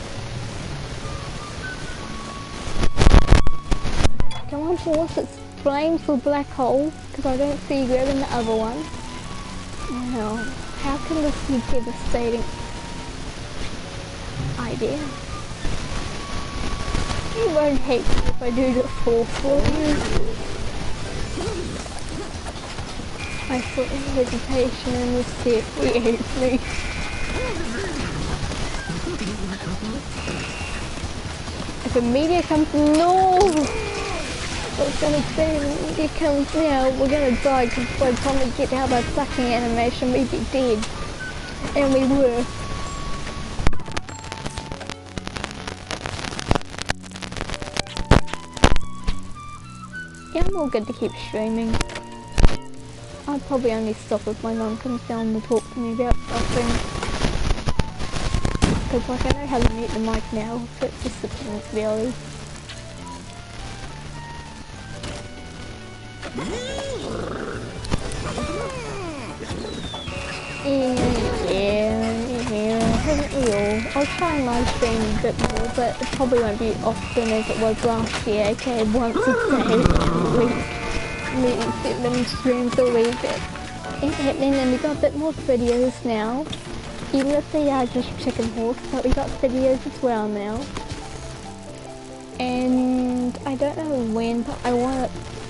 Come on, boss, it's flames for black hole, because I don't see you grabbing the other one. Now, how can this be devastating? Idea. You won't hate me if I do this for you. I thought the hesitation in this set hates me. If a meteor comes, no! I was gonna say, when it comes now, we're gonna die because by the time we get out of our sucking animation, we'd be dead. And we were. Yeah, I'm all good to keep streaming. I'll probably only stop if my mum comes down to talk to me about something. Because like I know how to mute the mic now, so it's just depends really. Yeah, haven't we all? I'll try and live stream a bit more, but it probably won't be often as it was last year, aka once a day, week, maybe 7 streams a week. It ain't happening, and we got a bit more videos now, even if they are just chicken horse, but we got videos as well now. And I don't know when, but I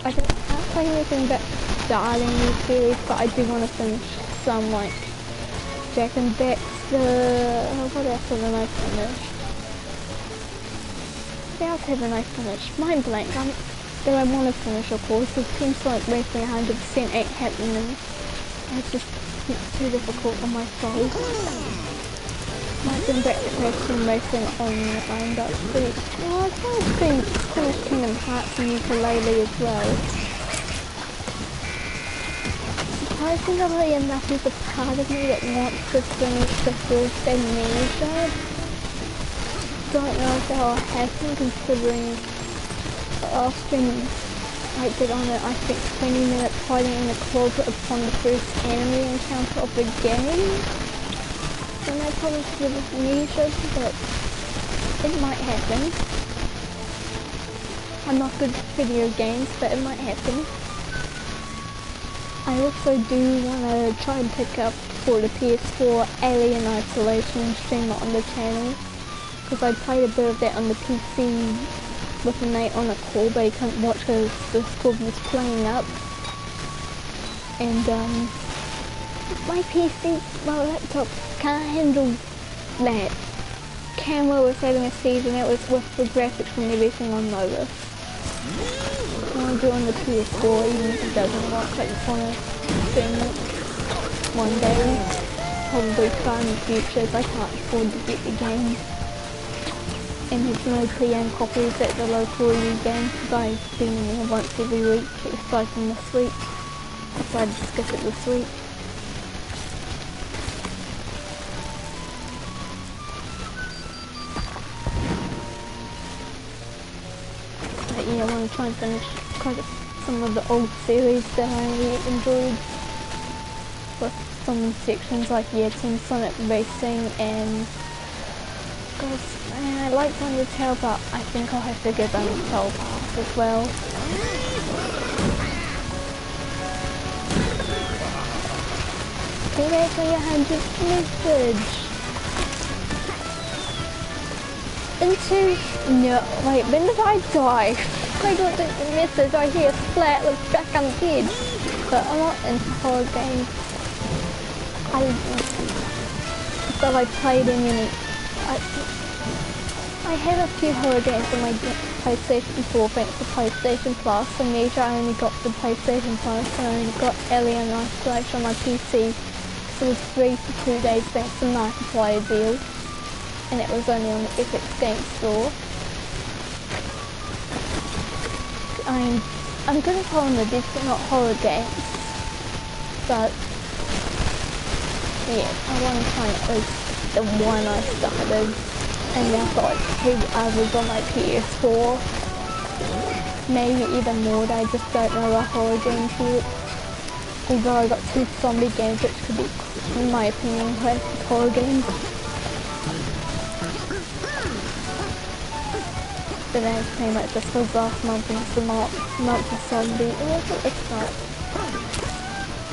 can't say anything about starting new series, but I do want to finish some, like Jak and Daxter. What else haven't I finished? What else haven't I finished? Mind blank. That I want to finish, of course. It seems like racing 100% ain't happening. It's just too difficult on my soul. Might bring back Crash Racing online, but well, I've kind of finished Kingdom Hearts and Ukulele as well. Surprisingly enough, there's a part of me that wants to finish the first Amnesia. Don't know if that'll happen considering the last stream I did on it, I spent 20 minutes fighting in the closet upon the first enemy encounter of the game. And I probably should have Amnesia, but it might happen. I'm not good at video games, but it might happen. I also do want to try and pick up for the PS4 Alien Isolation and stream it on the channel. Because I played a bit of that on the PC with a mate on a call, but he couldn't watch because Discord was playing up. And my PC, my laptop can't handle that. Camera was having a season, it was with the graphics and everything on lowest. I want to do it on the PS4, even if it doesn't work. I just want to stream it one day. Probably try in the future as I can't afford to get the game. And there's no pre-owned copies at the local Wii game because I've been in there once every week, aside from this week. I decided to skip it this week. But yeah, I want to try and finish some of the old series that I enjoyed. With some sections like Team Sonic Racing and I like Undertale, but I think I'll have to give Undertale a pass as well. Congrats on your 100th message! No, wait, when did I die? I got the message, I hear splat, look back, I'm dead. But I'm not into horror games. So I played in many. I had a few horror games on my PlayStation 4 thanks to PlayStation Plus, and later I only got the PlayStation Plus and I only got Alien Isolation on my PC because it was free for 2 days thanks to Markiplier deal, and it was only on the Epic Games Store. I'm good at horror movies, but not horror games. But yeah, I want to try at least the one I started. And now I've got like 2 others on my PS4. Maybe even more, I just don't know the horror games yet. Although I got 2 zombie games which could be, in my opinion, classic horror games. But that's pretty much just was last month and it's the month of zombie. It's not.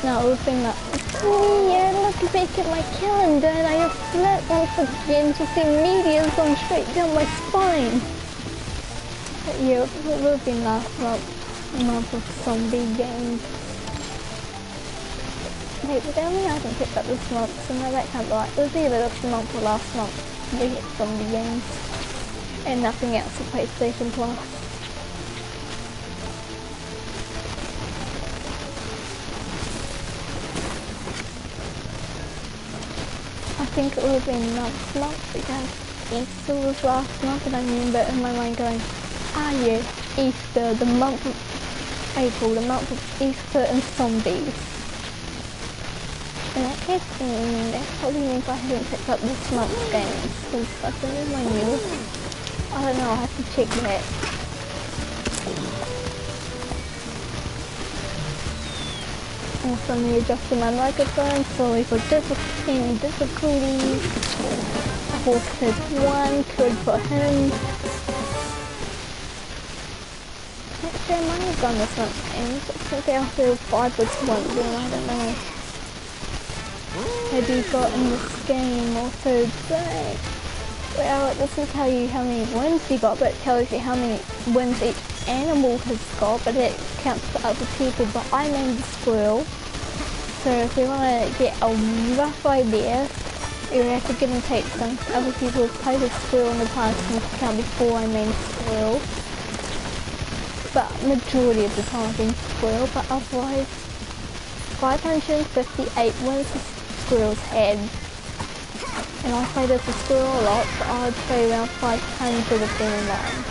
No, it would be like, oh yeah, look back at my calendar and I have flat once again to see meteors going straight down my spine. But yeah, it would have been last month of zombie games. Wait, but only hasn't picked up this month, so no, that can't be right. It was either this month or last month we get zombie games. And nothing else for PlayStation Plus. I think it would have been last month because Easter was last month, and I remember in my mind going, ah yeah, Easter, the month of April, the month of Easter and zombies. In that case, that probably means I haven't picked up this month's games, because I think it's my news. I don't know, I'll have to check that. Also, I'm adjusting my microphone, sorry for any difficulties. I hosted 1, good for him. Actually, I might have done this month's games. I think I also 5 was one thing, I don't know. Have you gotten this game also today? Well, it doesn't tell you how many wins you got, but it tells you how many wins each animal has got, but it counts for other people. But I named the squirrel, so if we want to get a rough idea, you have to give and take some other people who've played the squirrel in the past and count before I named squirrel. But majority of the time I've been squirrel, but otherwise 558 wins the squirrel's had. And I played as a squirrel a lot, so I'd say around 500 have been in line.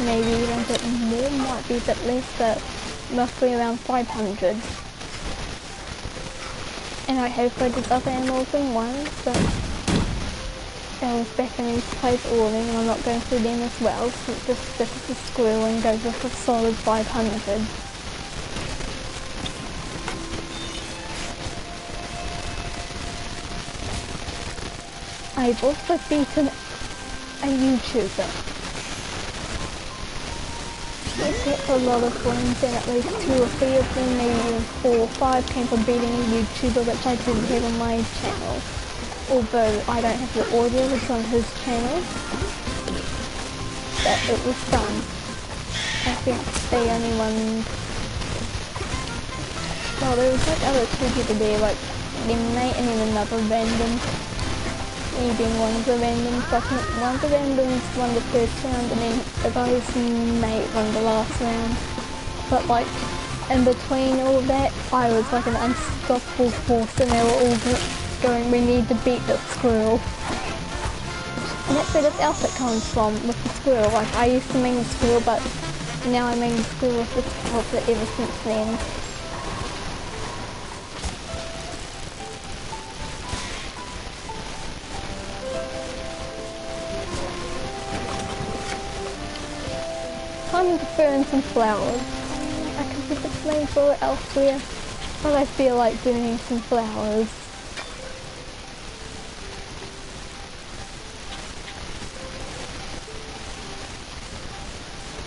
Maybe even a bit more, might be a bit less, but roughly around 500. And I have played with other animals in one, but that was back in these plays ordering, and I'm not going through them as well, so just stick with the squirrel and go with a solid 500. I've also beaten a YouTuber. He gets a lot of wins, and at least 2 or 3 of them, maybe even 4 or 5 came from beating a YouTuber which I didn't have on my channel. Although I don't have the audio, it's on his channel. But it was fun. I think the only one... Well, there was like other 2 people there, like their mate and then another random. me being one of the randoms. I think one of the randoms won the first round and then the guy's mate won the last round. But like, in between all of that, I was like an unstoppable force and they were all going, we need to beat the squirrel. And that's where this outfit comes from, with the squirrel. Like, I used to main the squirrel, but now I main the squirrel with this outfit ever since then. Time to burn some flowers. I can put the flamethrower elsewhere, but I feel like burning some flowers.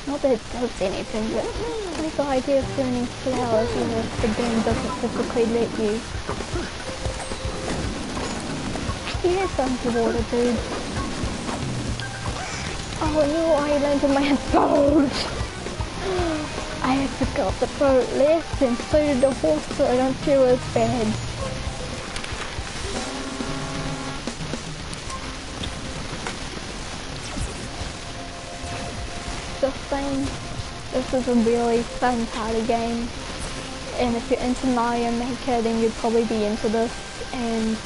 Not that it does anything, but I like the idea of burning flowers even if the game doesn't physically let you. Yeah, tons of water, dude. Oh no, I landed my boat! I forgot the boat left and so did the horse, so I don't feel as bad. Just saying, this is a really fun party game, and if you're into Mario Maker then you'd probably be into this. And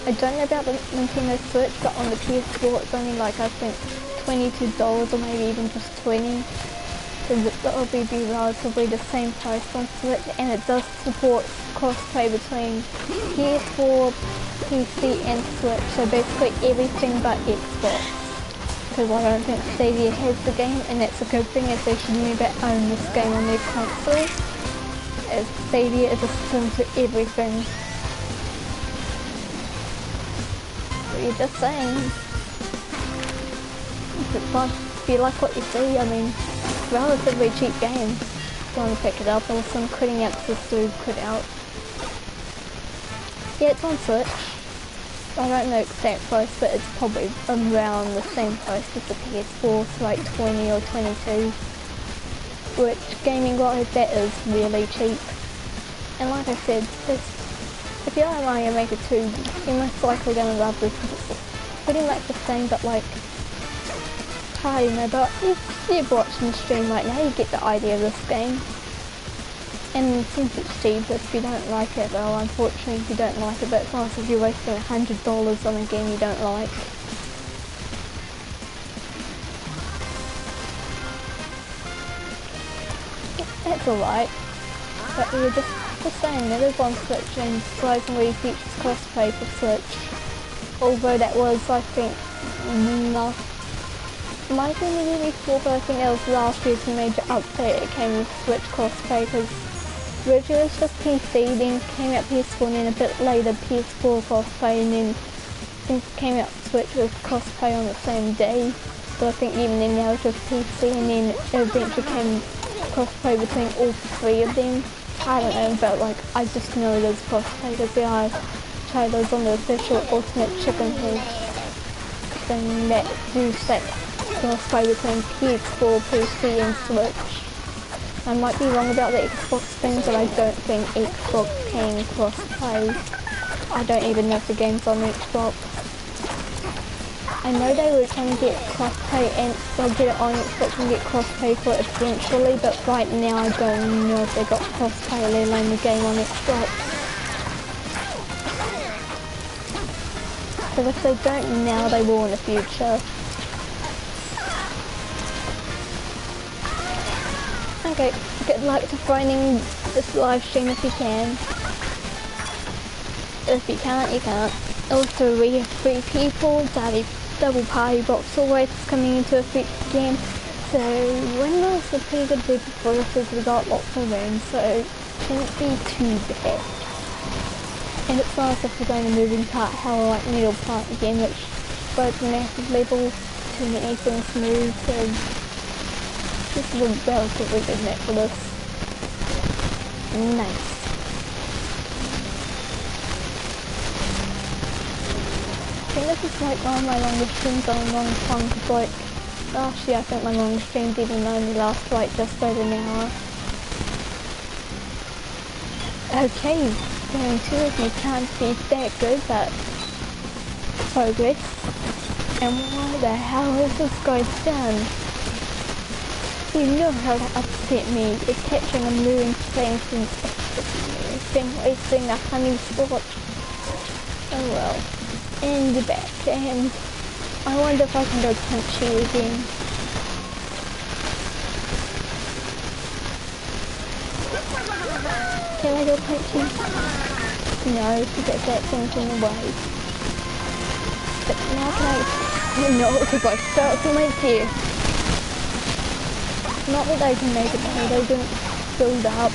I don't know about the Nintendo Switch, but on the PS4 it's only like I think $22 or maybe even just 20, because it'll be relatively the same price on Switch, and it does support crossplay between PS4, PC and Switch, so basically everything but Xbox. Because I don't think Stadia has the game, and that's a good thing, as they should never own this game on their console, as Stadia is a system to everything. But you're just saying, if you like what you see, I mean, relatively cheap game. If you want to pick it up, or some cutting out to put out. Yeah, it's on Switch. I don't know exact price, but it's probably around the same price as the PS4, so like 20 or 22. Which, gaming wise, that is really cheap. And like I said, if you like Mario Maker 2, you're most likely going to love this, because it's pretty much the same, but like, party mode. But if you're watching the stream right now, you get the idea of this game. And since it's cheap, if you don't like it, well, unfortunately you don't like it, but it's nice if you're wasting $100 on a game you don't like. That's alright. But we're just saying that is on Switch, and surprisingly features crossplay for Switch. Although that was, I think, not... might be the year before, but I think that was last year's major update. It came with Switch crossplay, because originally it was just PC, then came out PS4, and then a bit later PS4 crossplay, and then since it came out Switch with crossplay on the same day. But I think even then now it's just PC, and then it eventually came crossplay between all three of them. I don't know, but like, I just know there's crossplay because there are trailers on the official Ultimate Chicken Head thing that do set crossplay between PS4, PC and Switch. I might be wrong about the Xbox thing, but I don't think Xbox can crossplay. I don't even know if the game's on Xbox. I know they were trying to get crossplay and they'll get it on Xbox and get crossplay for it eventually, but right now I don't know if they got crossplay, let alone the game on Xbox. But if they don't now, they will in the future. Okay, good luck to finding this live stream if you can. If you can't, you can't. Also, we have 3 people, double party box always coming into a future game. So Windows is a pretty good week for us as we got lots of room, so it shouldn't be too bad. And it's nice if we're going to moving part, how I like Needle Plant again, which both massive levels, too many things move, so this is a relatively good net for this. Nice. I think this is like one of my longest streams on a long time, because like last year I think my longest streams even only last like just over an hour. Okay, going 2 of me can't be that good, but progress. And why the hell is this guy done? You know how to upset me, attaching a million things and everything, wasting a honey spot. Oh well. And the backhand. I wonder if I can go punch you again. Can I go punch you? No, because that thing's in the way. But now can I... No, because I start to make it. Not that they can make it better, they didn't build up.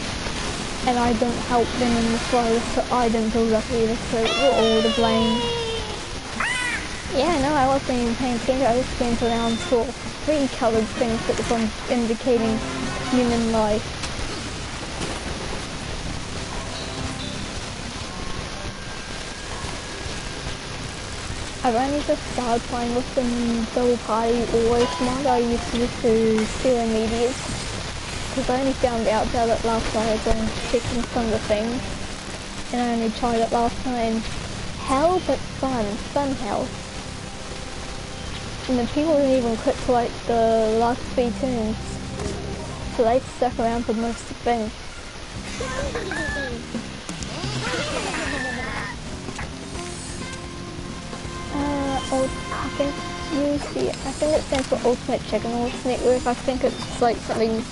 And I didn't help them in the slightest, so I didn't build up either, so we're all to blame. Yeah, no, I wasn't even paying attention, I just went around, saw 3 coloured things that was on indicating human life. I've only just started playing with the Double Party Always mod I used to do Zero Medias. Because I only found out about it last night as I was checking some of the things. And I only tried it last night and hell but fun hell. And the people didn't even quit to like the last 3 turns. So they stuck around for most of the thing. I think it stands for Ultimate Chicken Horse Network. I think it's like something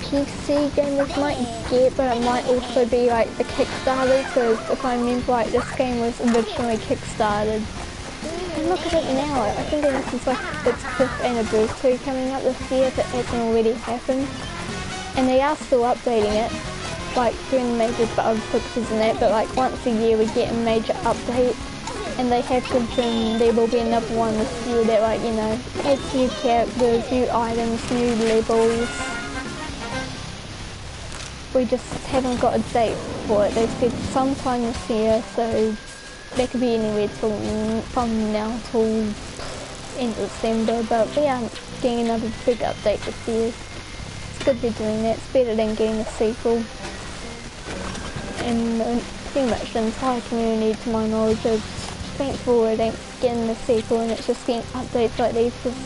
PC gamers might get, but it might also be like the Kickstarter, because if I remember right, this game was originally Kickstarted. And look at it now, I think this is like its 5th anniversary coming up this year if it hasn't already happened. And they are still updating it, like doing major bug fixes and that, but like once a year we get a major update. And they have confirmed there will be another one this year that, like, you know, adds new characters, new items, new levels. We just haven't got a date for it. They said sometime this year, so that could be anywhere from now till end of December, but we aren't getting another big update this year. It's good they're doing that. It's better than getting a sequel. And pretty much the entire community, to my knowledge, is thankful it ain't getting the sequel and it's just getting updates like these, because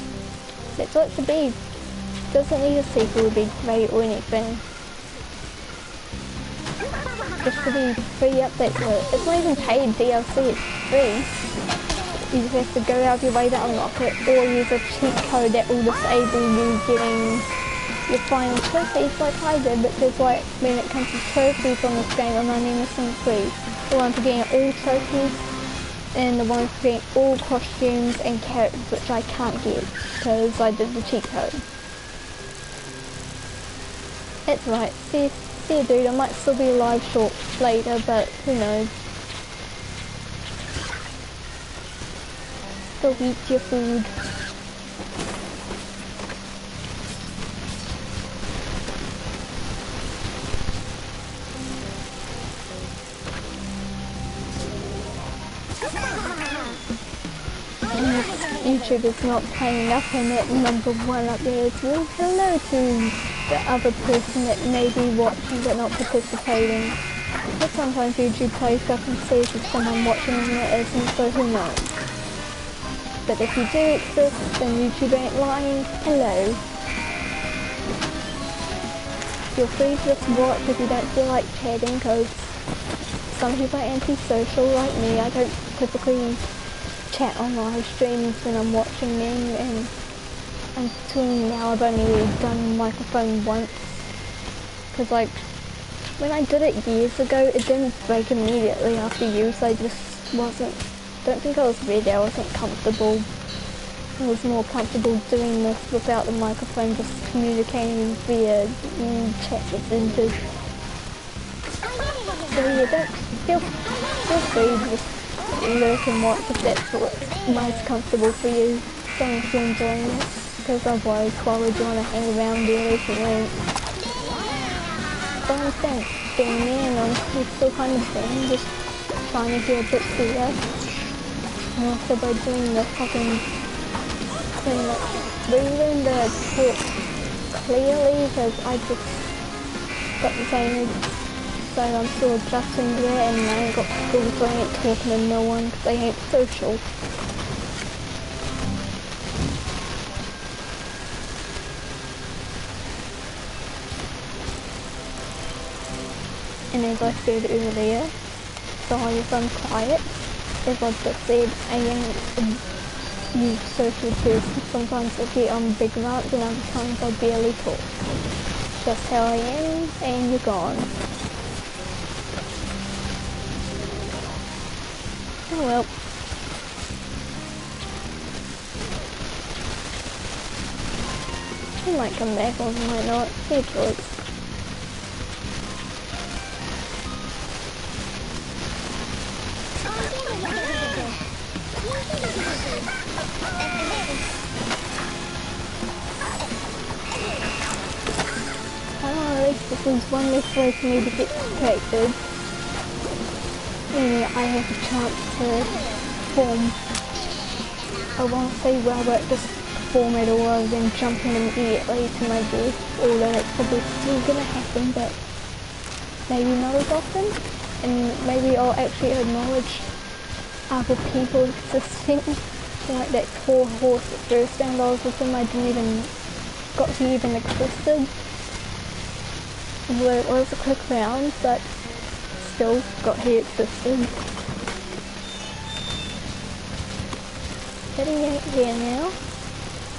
that's what it should be. It doesn't need a sequel to be great or anything. Just to be free updates for it. It's not even paid DLC, it's free. You just have to go out of your way to unlock it, or use a cheat code that will disable you getting your final trophies like I did, because like when it comes to trophies on this game, I'm only missing 3. The one for getting all trophies, and the one for getting all costumes and characters, which I can't get because I did the cheat code. It's right. See you dude, I might still be live short later, but who knows. Go eat your food. YouTube is not playing up and at #1 up there as well. Hello to the other person that may be watching but not participating. But sometimes YouTube plays up and says if someone watching and it isn't, so who knows. But if you do exist, then YouTube ain't lying. Hello. Feel free to just watch if you don't feel like chatting, because some people are antisocial like me. I don't typically chat on live streams when I'm watching them, and until now I've only really done microphone once, because like when I did it years ago it didn't break immediately after use. I just don't think I was ready, I wasn't comfortable. I was more comfortable doing this without the microphone, just communicating via chat messages. So yeah, don't feel free to just lurk and watch if that's what's most comfortable for you. As long as you're enjoying it, because otherwise why would you want to hang around doing anything? But I understand being me, and honestly still kind of thing, just trying to get a bit better. And also by doing the fucking pretty much relearn the talk clearly, because I just got the same so I'm still adjusting to it, and I ain't got school, so I ain't talking to no one because I ain't social. And as I said earlier, sorry if I'm quiet, as I've just said, I ain't a huge social person. Sometimes I get on big rants and other times I barely talk. Just how I am, and you're gone. Oh well. I might come back or I might not. Your choice. At least this is one less way for me to get distracted. And I have a chance to form, I won't say well, but just form it all rather than jumping immediately to my death. Although that's probably still gonna happen, but maybe not as often. And maybe I'll actually acknowledge other people's existence. Like that poor horse at first round I was with him, I didn't even got he even existed. Although it was a quick round, but still got he existed. Heading out here now.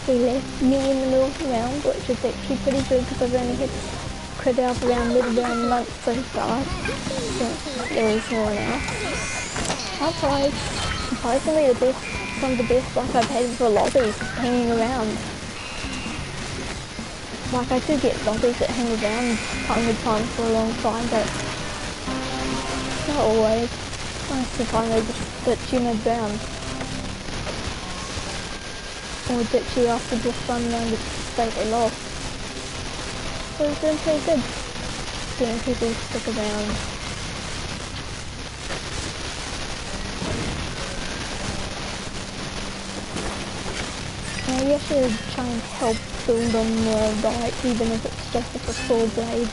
We left me in the middle of the round, which is actually pretty good because I've only had crit out around mid-round months so far, since there was no one else. I'll try. Surprisingly, some of the best luck I've had for lobbies is hanging around. Like, I do get lobbies that hang around time to time for a long time, but not always. Most of the time they just ditch you mid-round. Or ditch you after just one round of state they lost. So it's doing pretty good. Getting people to stick around. Maybe I should try and help build on the right, even if it's just with a saw blade.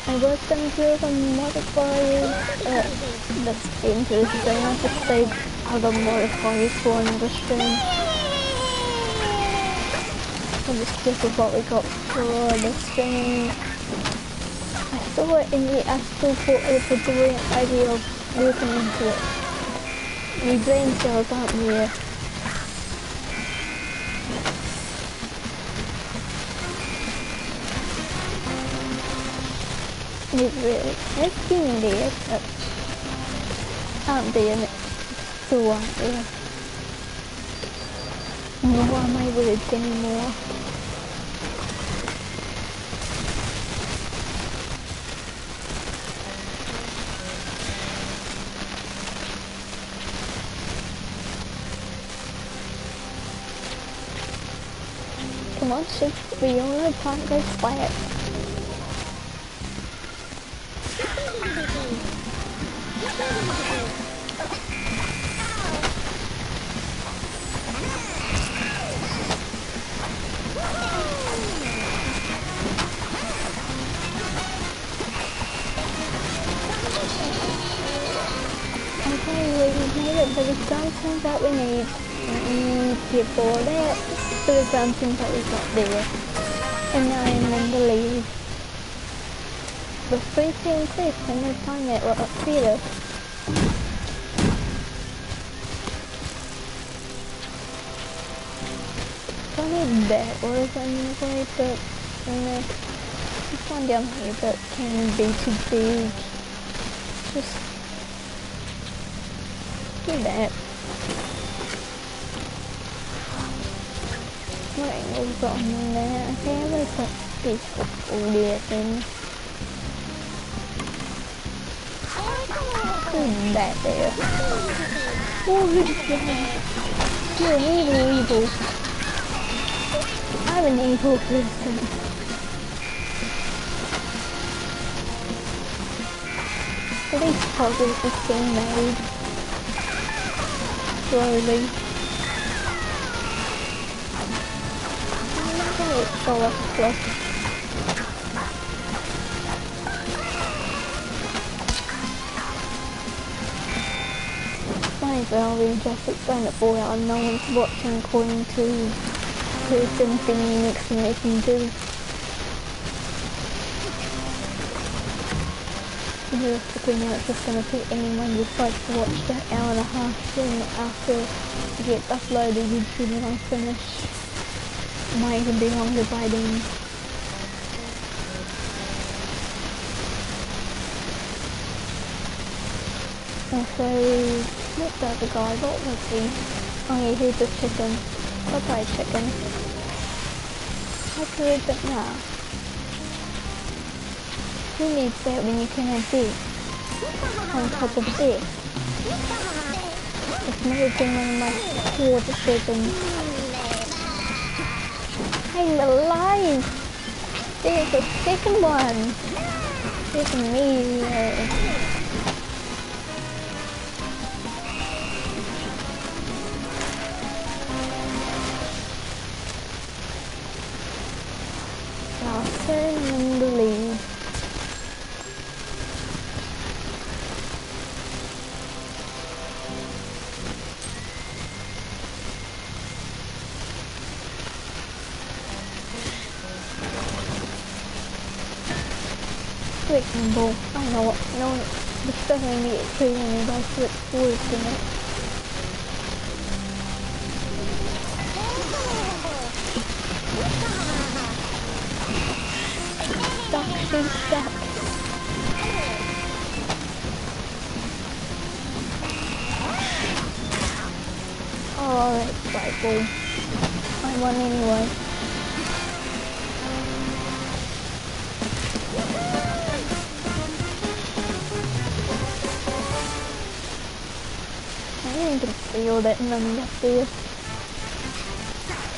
I was going to do some modifiers, that's interesting. I just saved other modifiers for another stream. I'll just stick with what we got for the stream. I saw it in the Astral thought it was a brilliant idea of looking into it. My brain cells aren't here. It really, it's been there, but aren't there and it's still aren't there. Nor are my words anymore. Come on, shift, we all know plant goes flat. But the gun turns out we need gear for that, but the gun turns out it's not there. And now I'm in the lead. With 3 teams left and no time yet, we're up better. I need that or if I'm in the way, but this one down here that can be too big. Just do that. What angle's on there? Okay, I'm gonna put this all there then. Put that there. Oh, you're an evil. I'm an evil person. Do these puzzles just being made slowly? It's so close. Might as well really just explain it for you and no one's watching according to person thingy next to me can do. Realistically now it's just going to take anyone who decides to watch that hour and a half thing after it gets uploaded YouTube when I finish. It might even be longer by then. Also, what's the other guy? What was he? Oh yeah, here's the chicken. Bye-bye chicken. How could that now? Who needs that when you can have this? On top of this. It's never been one of my core decisions. I'm alive! There's a second one! There's me. In the lead. Switching ball. I don't know what. No one. This doesn't need it too when you guys switch forwards in it. She's stuck. Oh, that's frightful. I won anyway. I didn't even feel that none of this.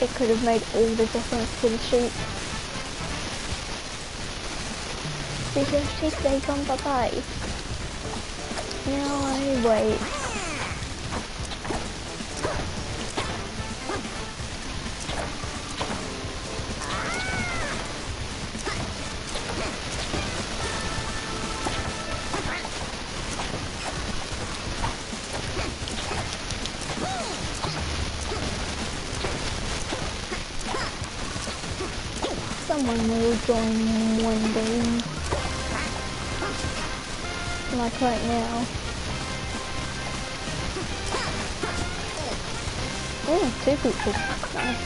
It could have made all the difference to the sheep. Because she stays on bye-bye. Now I wait. Someone will join one day. Like right now. Oh, 2 people. Nice.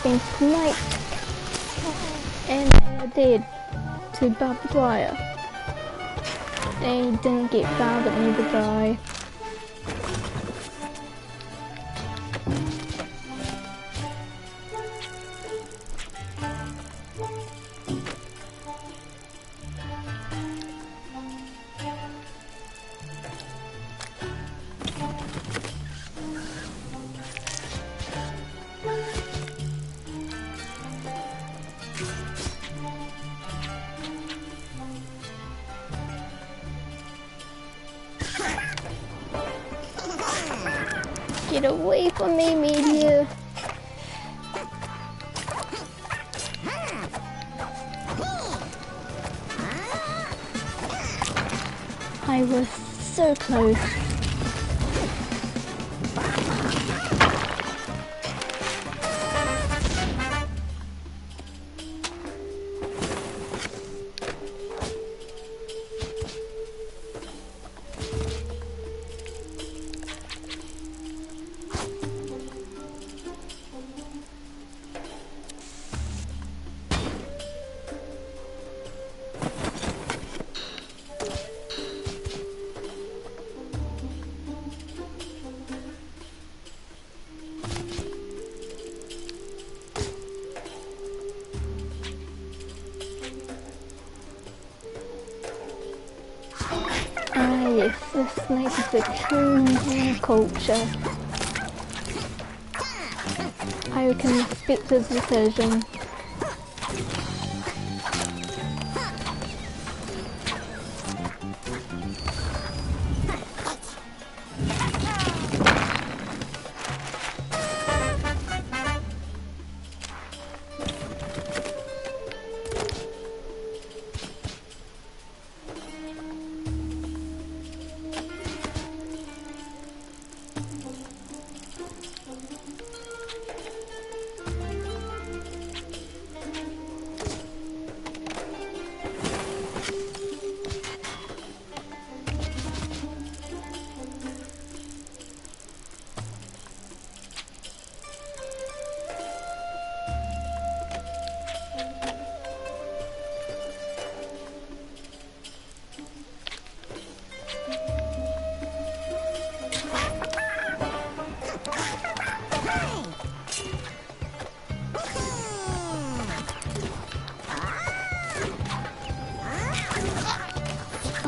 Been sniped, and they did to barbed wire. They didn't get found, but neither did I. Get away from me, meteor. I was so close. Yes, the snake is a true culture. I can respect his decision.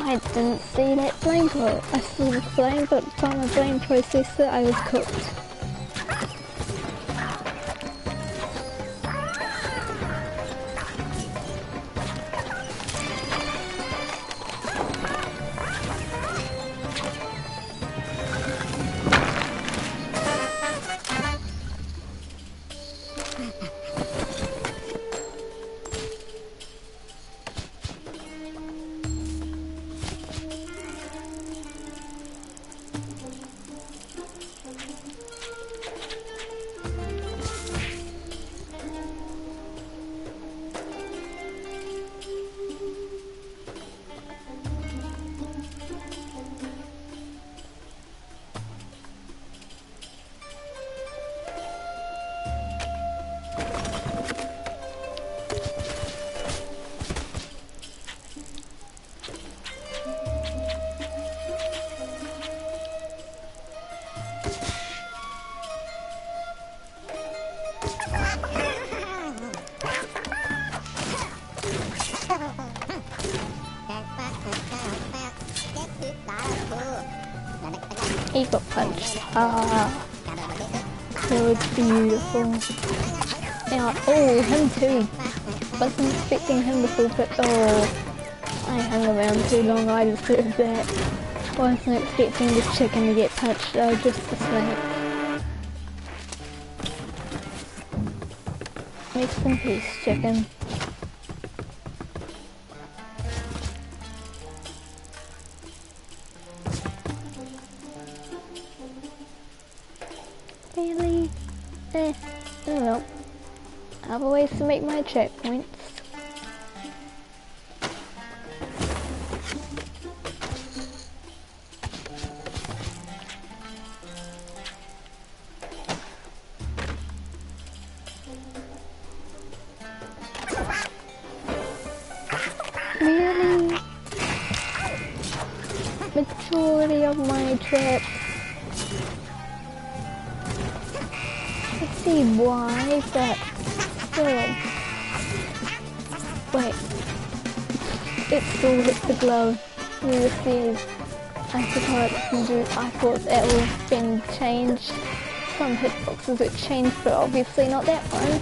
I didn't see that flame pro. I saw the flame, but by the time the flame processed it, I was cooked. He got punched. Ah, that was beautiful. Yeah, oh, him too. Wasn't expecting him to fall, but oh, I hung around too long. I deserved that. Wasn't expecting the chicken to get punched though, just the snake. Rest in peace, chicken. Really? Oh well. Other ways to make my checkpoints. Really? Majority of my trips. See why, but still. Wait. It still hits the glow. You receive. I thought that would have been changed. Some hitboxes would change, but obviously not that one.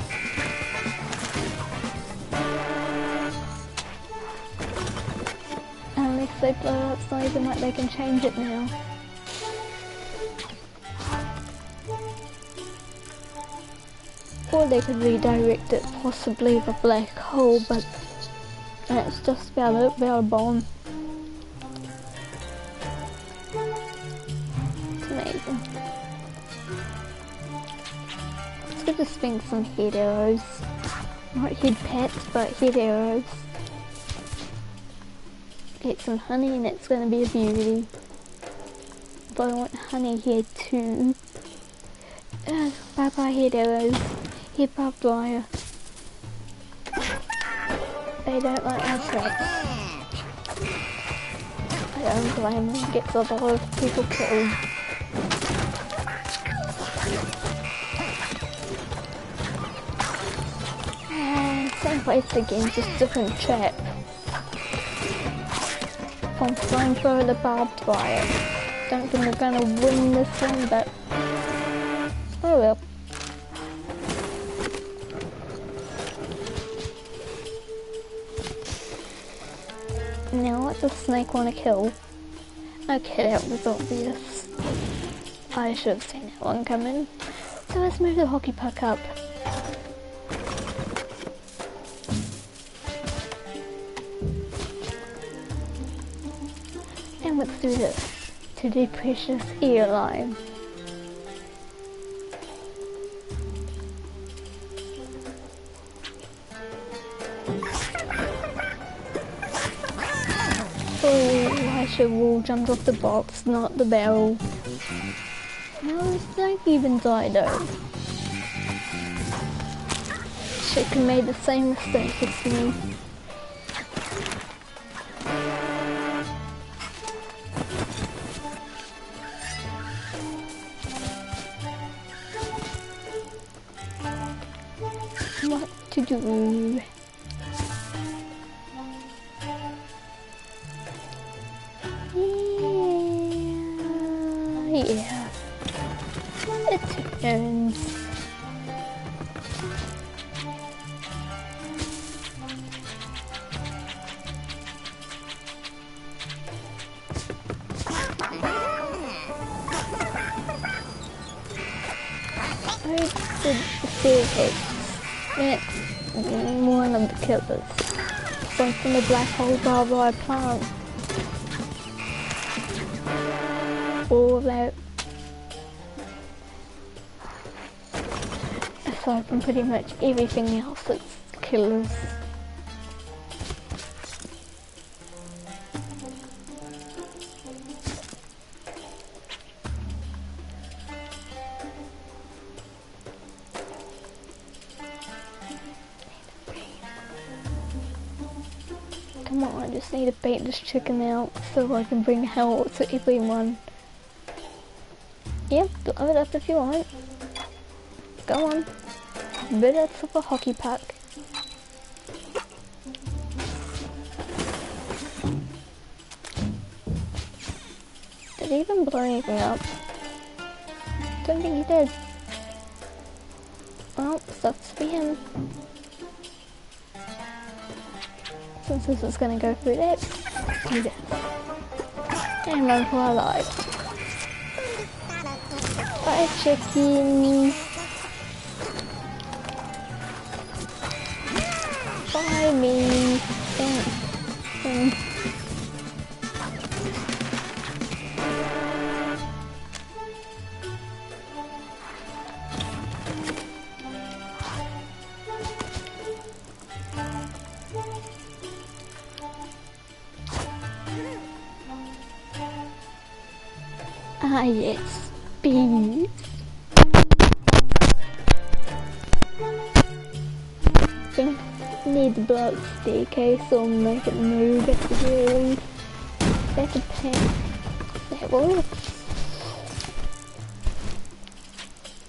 Unless they blow up something like they can change it now. Or they could redirect it possibly with a black hole, but that's just about it, about a bomb. It's amazing. Let's give this thing some head arrows. Not head pats, but head arrows. Get some honey and it's going to be a beauty. But I want honey here too. Bye bye head arrows. Here barbed wire. They don't like our traps. I don't blame them. Gets a lot of people killed. And same place again, just different trap. From flying through the barbed wire. Don't think we're gonna win this one, but oh well. Now what does Snake want to kill? Okay, that was obvious. I should have seen that one coming. So let's move the hockey puck up. And let's do this to the precious airline. Oh, I should have all jumped off the box, not the barrel. How does Snake even die though? Chicken made the same mistake as me. What to do? Yeah, it turns. I did the staircase. That's one of the killers. Going from the black hole barbed wire plant. All of that. Aside from pretty much everything else that's killers. Come on, I just need to bait this chicken out so I can bring hell to everyone. Yep, blow it up if you want. Go on. Bit of a hockey puck. Did he even blow anything up? Don't think he did. Well, sucks to be him. Since this is gonna go through that, do that. And run for our lives. Bye, chicken. Bye, me. Thanks. Ah, yes. Bees. Need to blow up the staircase or make it move at the very least. That's a pain. That works.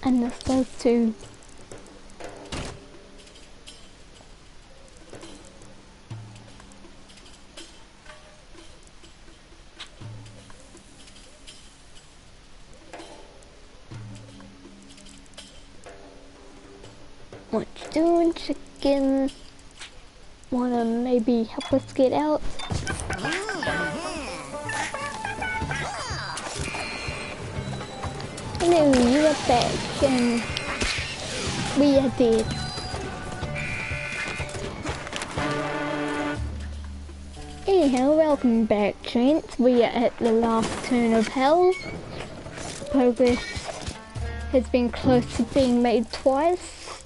And this does too. What you doing, chicken? Wanna maybe help us get out? Hello, you are back, and We are dead. Anyhow, welcome back, Trent. We are at the last turn of hell. Progress has been close to being made twice.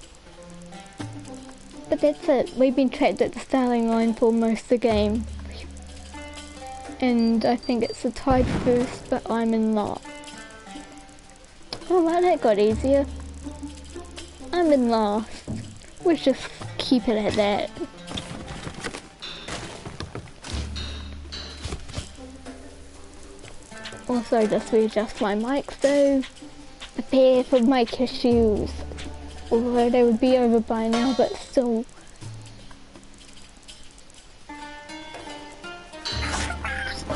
But that's it. We've been trapped at the starting line for most of the game. And I think it's a tied first, but I'm in last. Oh well, that got easier. I'm in last. We'll just keep it at that. Also, just readjust my mic, so prepare for mic issues. Although they would be over by now, but still.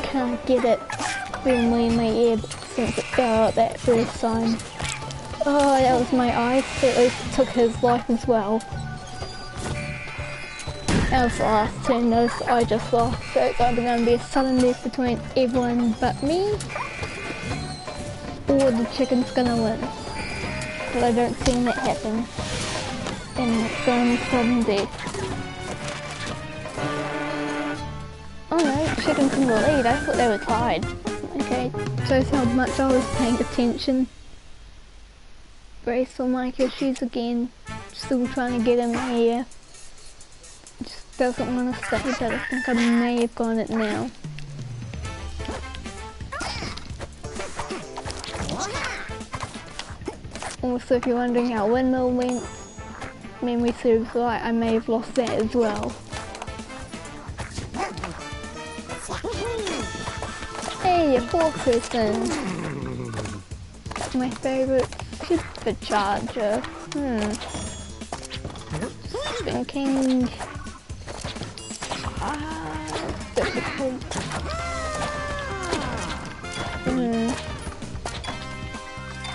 Can I get it firmly in my ear since it fell out that first time? Oh, that was my eyes. At least it took his life as well. That was the last turn though, so I just lost. So it's either going to be a sudden death between everyone but me, or the chicken's going to win. But I don't see that happen. And it's going to be sudden death. Oh no, chicken's in the lead. I thought they were tied. Okay, shows how much I was paying attention. Brace for mic issues again. Still trying to get in my ear. Just doesn't want to stay, but I think I may have got it now. Also, if you're wondering how windmill went, memory serves right, I may have lost that as well. Hey, a fourth person. My favourite supercharger. Thinking. Difficult.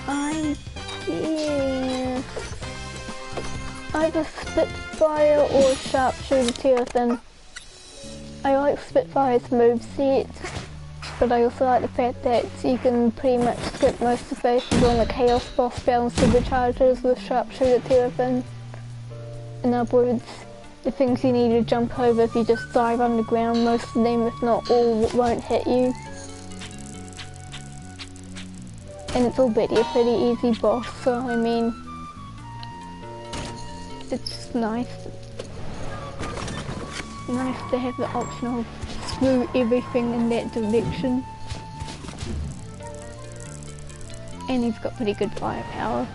I guess either Spitfire or Sharpshooter Terrapin. I like Spitfire's moveset, but I also like the fact that you can pretty much skip most of the phases on the Chaos Boss battle superchargers with Sharpshooter Terrapin. In other words, the things you need to jump over if you just dive underground, most of them, if not all, won't hit you. And it's already a pretty easy boss, so I mean, it's just nice. Nice to have the option of through everything in that direction. And he's got pretty good firepower.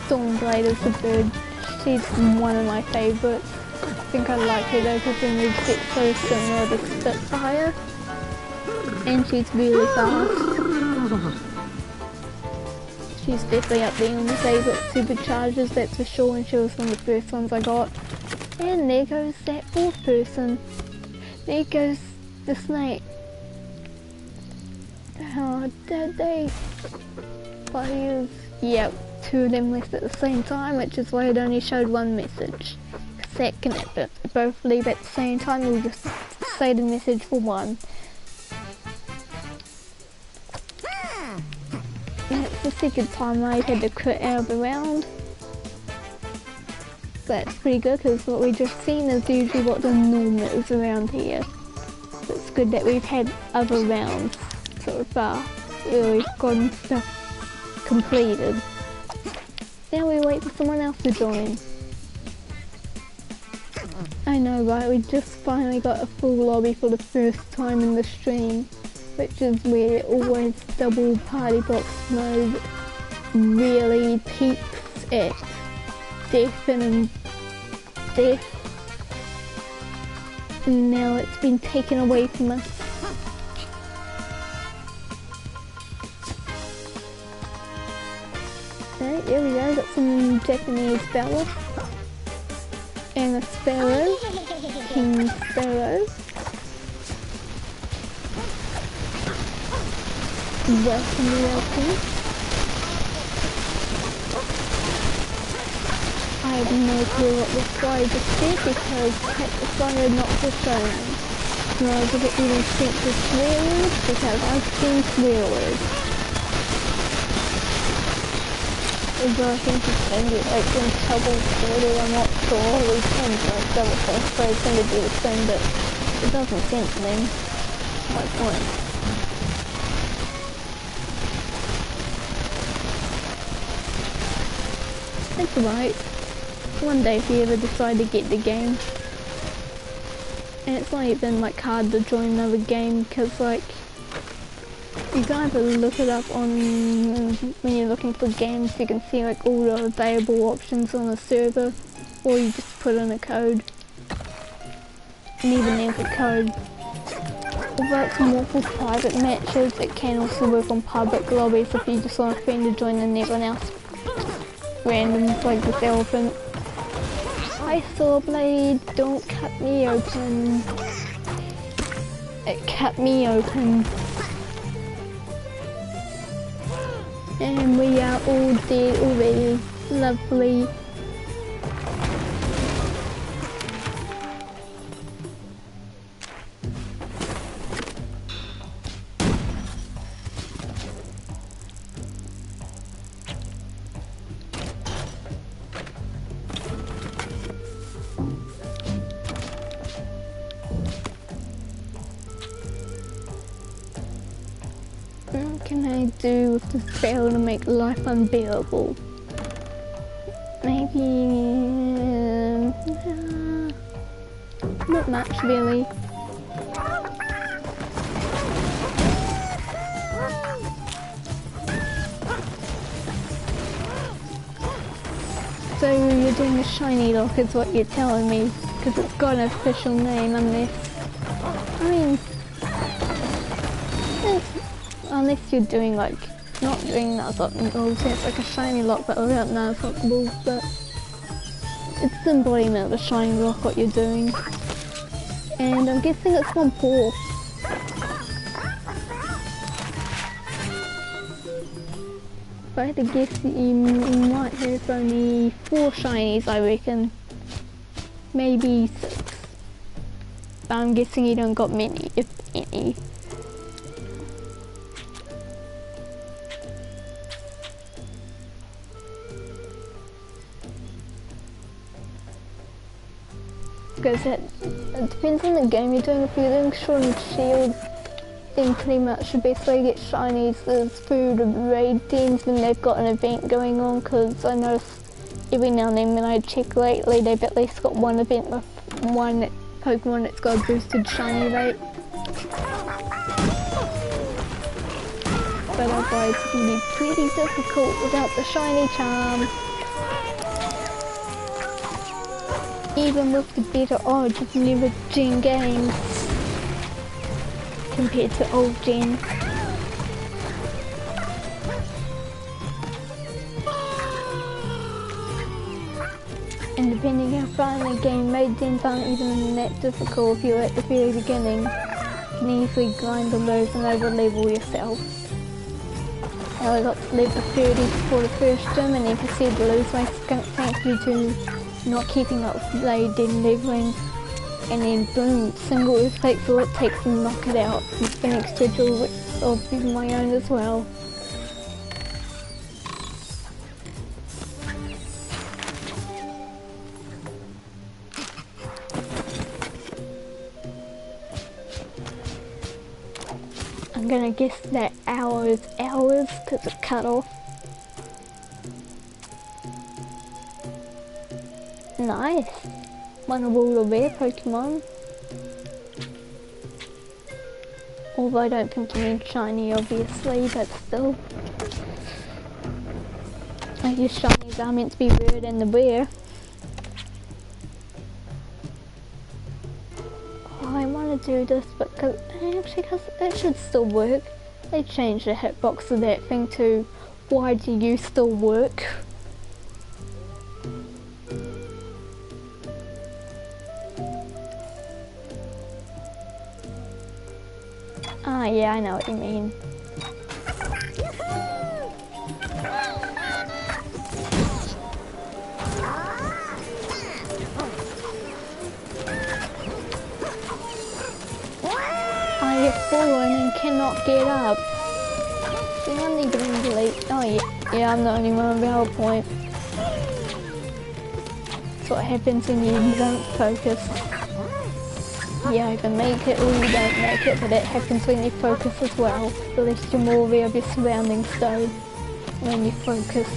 Stormblade is the bird. She's one of my favourites. I think I like her though because the moveset's so similar to Spitfire. And she's really fast. She's definitely up there on the favourite superchargers, that's for sure, and she was one of the first ones I got. And there goes that fourth person. There goes the snake. How did they fire? Yep, two of them left at the same time, which is why it only showed one message. Because that can both leave at the same time, we'll just say the message for one. That's the second time I've had to crit out of the round. That's pretty good because what we've just seen is usually what the norm is around here. So it's good that we've had other rounds so far where we've gotten stuff completed. Now we wait for someone else to join. I know, right? We just finally got a full lobby for the first time in the stream, which is where always double party box mode really peaks at death and death. And now it's been taken away from us. Alright, there we go, got some Japanese Bella. And a Sparrow, King Sparrow. Welcome, welcome. have no clue what this guy just did because I decided not to show me. Nor did it even think to swear words because I've seen swear words. Although I think he's going to get like in trouble for it, I'm not sure. We can like double cross, so it's going to do the same, but it doesn't sense them. My point. It's alright. One day if you ever decide to get the game. And it's not even like hard to join another game because like you can either look it up on when you're looking for games, you can see like all the available options on the server, or you just put in a code. And even there's a code. Although it's more for private matches, it can also work on public lobbies if you just want a friend to join and everyone else randoms like this elephant. Hi Sawblade, don't cut me open. It cut me open. And we are all dead already. Lovely. What can I do with the spell to make life unbearable? Maybe... not much really. So you're doing a shiny lock is what you're telling me, because it's got an official name unless... I mean... unless you're doing like, not doing Nuzlocke, it's like a shiny lock but without Nuzlocke balls, but it's the embodiment of a shiny lock what you're doing. And I'm guessing it's one paw. If I had to guess, you might have only 4 shinies, I reckon. Maybe 6. But I'm guessing you don't got many, if any. Because it depends on the game you're doing. If you're doing Sword and Shield, then pretty much the best way to get shinies is through the raid teams when they've got an event going on, because I notice every now and then when I check lately they've at least got one event with one Pokemon that's got a boosted shiny rate. But otherwise it can be pretty difficult without the shiny charm. Even with the better odds of newer gen games compared to old gen. And depending how far in the game, raid gens aren't even that difficult if you're at the very beginning. You can easily grind on those and over level yourself. I got to level 30 before the first gym and then proceeded to lose my skunk thanks due to not keeping up with raid den leveling, and then boom, single earthquake's all it takes to knock it out. With an extra drill of my own as well. I'm gonna guess that hour is hours because it's cut off. Nice! One of all the rare Pokemon. Although I don't think you mean shiny obviously, but still. I guess shinies are meant to be rare and the rare. Oh, I want to do this, but actually because it should still work. They changed the hitbox of that thing to why do you still work? Ah, yeah, I know what you mean. fallen and cannot get up. Did I need to delete? Oh yeah, I'm the only one on PowerPoint. That's what happens when you don't focus. You either make it or you don't make it, but it happens when you focus as well. At least you're more aware of your surroundings though, when you focus.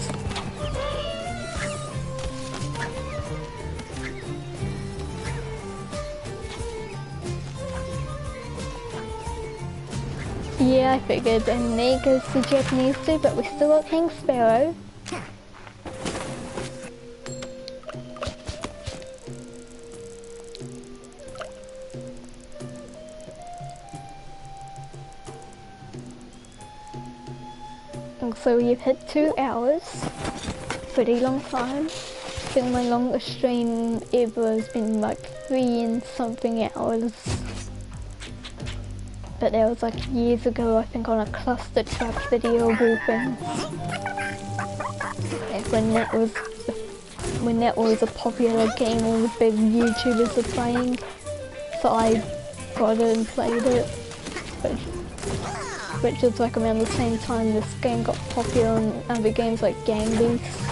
Yeah, I figured, and there goes the Japanese too, but we still got King Sparrow. So we've hit 2 hours, pretty long time. I think my longest stream ever has been like 3 and something hours. But that was like years ago, I think, on a cluster truck video of all things. And when that was a popular game all the big YouTubers were playing. So I got it and played it. Which was like around the same time this game got popular and other games like Gang Beasts.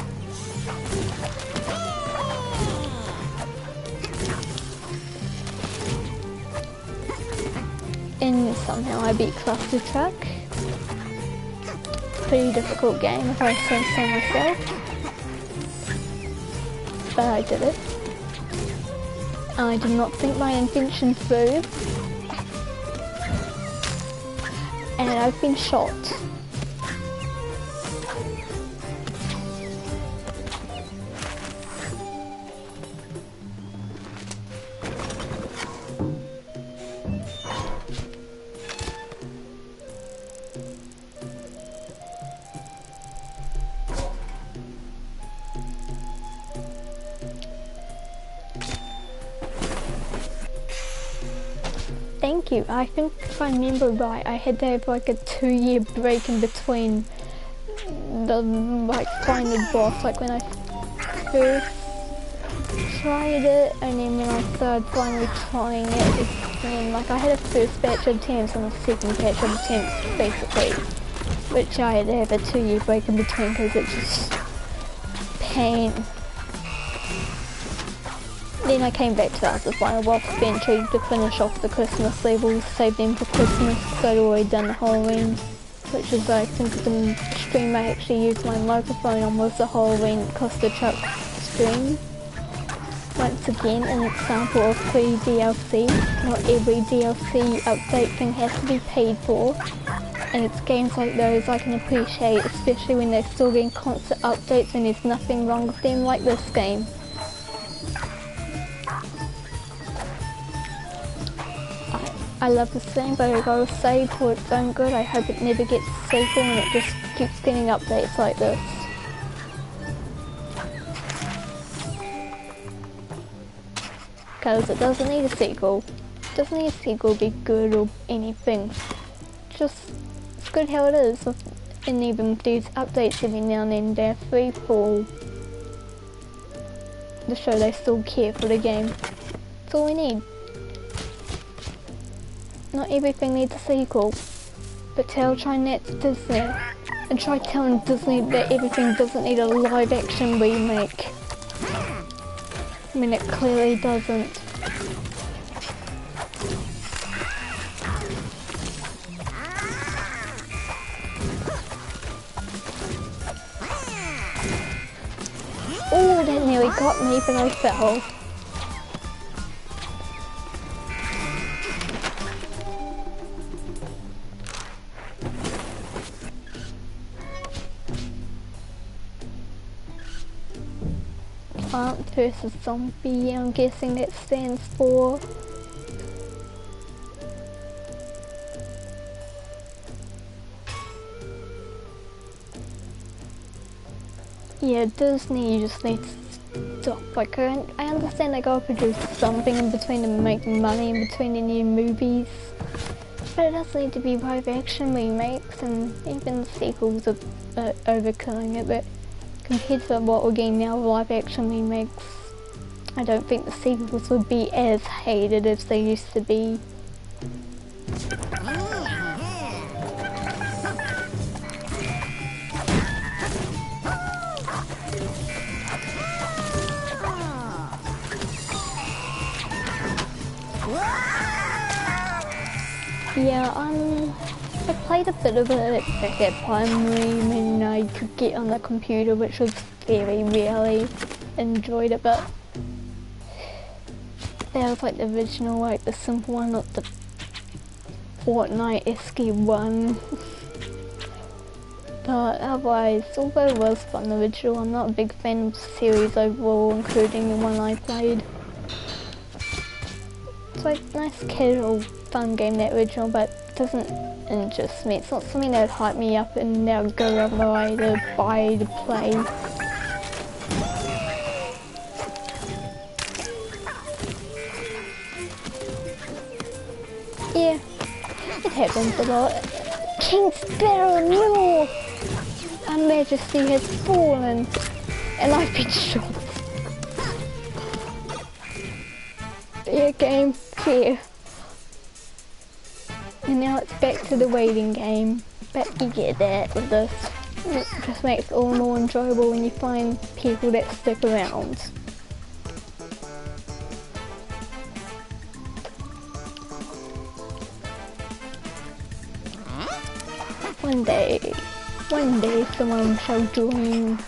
And somehow I beat Cluster Truck. Pretty difficult game if I say so myself. But I did it. I did not think my invention through. And I've been shot. Thank you. I think if I remember right, I had to have like a 2-year break in between the like final boss, like when I first tried it, and then when I started finally trying it, and like I had a first batch of attempts and a second batch of attempts basically, which I had to have a 2-year break in between because it's just pain. Then I came back to that as the final boss eventually to finish off the Christmas levels, save them for Christmas, so I'd already done the Halloween, which is I think the stream I actually used my microphone on was the Halloween Cluster Truck stream. Once again, an example of free DLC. Not every DLC update thing has to be paid for, and it's games like those I can appreciate, especially when they're still getting constant updates and there's nothing wrong with them like this game. I love this game, but I gotta say, for its own good, I hope it never gets a sequel and it just keeps getting updates like this. Because it doesn't need a sequel. It doesn't need a sequel to be good or anything. Just, it's good how it is. And even these updates every now and then, they're free for to show they still care for the game. That's all we need. Not everything needs a sequel, but try that to Disney, and try telling Disney that everything doesn't need a live action remake. I mean, it clearly doesn't. Oh, that nearly got me, but I fell. Plant versus zombie, I'm guessing that stands for. Yeah, Disney just needs to stop. Like, I understand they gotta produce something in between and make money in between the new movies, but it does need to be live action remakes, and even sequels are overkilling it, but compared to what we're getting now, live action remakes, I don't think the sequels would be as hated as they used to be. Yeah, I played a bit of it back at primary when I could get on the computer, which was very rarely. Enjoyed it, but that was like the original, like the simple one, not the Fortnite-esque one. But otherwise, although it was fun, the original, I'm not a big fan of the series overall, including the one I played. It's like a nice casual fun game, that original, but it doesn't interest me. It's not something that would hype me up and that would go out of my way to buy to play. Yeah, it happens a lot. King Sparrow, no! Her Majesty has fallen, and I've been shot. Yeah, game, fair. And now it's back to the waiting game. But you get that with this. It just makes it all more enjoyable when you find people that stick around. One day someone shall join.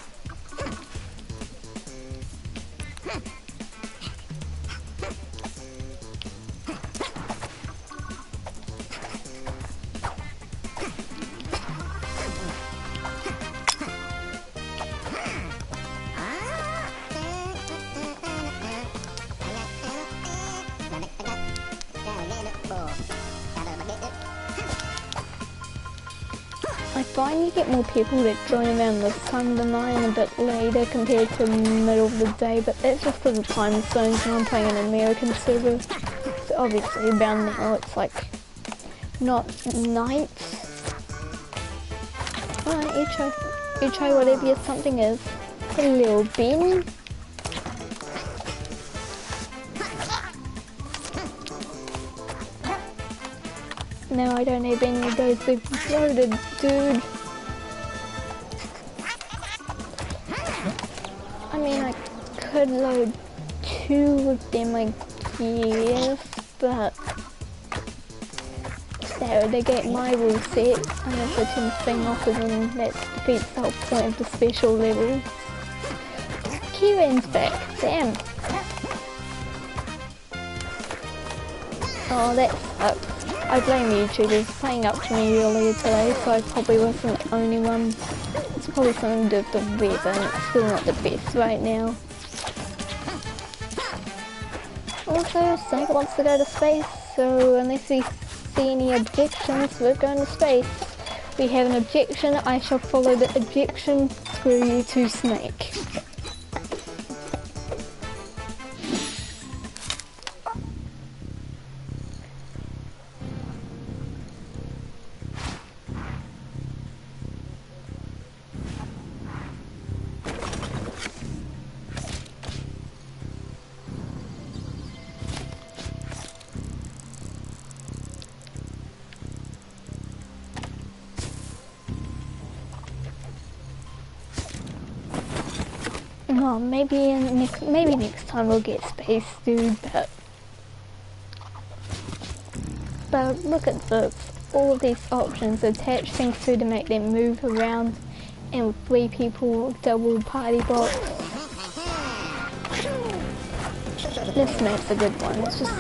I find you get more people that join around this time of the night and a bit later compared to the middle of the day, but that's just because of time zones and I'm playing an American server. So obviously around now it's like not night. Alright, you try whatever your something is. Hello, Ben. No, I don't have any of those. They've loaded, dude. I mean, I could load 2 of them, I guess, but that would negate my rule set, unless I turn the thing off, and then that defeats the whole point of the special level. Kieran's back, damn. Oh, that sucks. I blame YouTubers playing up to me earlier today, so I probably wasn't the only one. It's probably something to do with the weather, and it's still not the best right now. Also, Snake wants to go to space, so unless we see any objections, we're going to space. We have an objection, I shall follow the objection. Screw you to Snake. Well, maybe next time we'll get space, dude. But look at this. All of these options, attach things to make them move around, and with 3 people, double party box. This map's a good one. It's just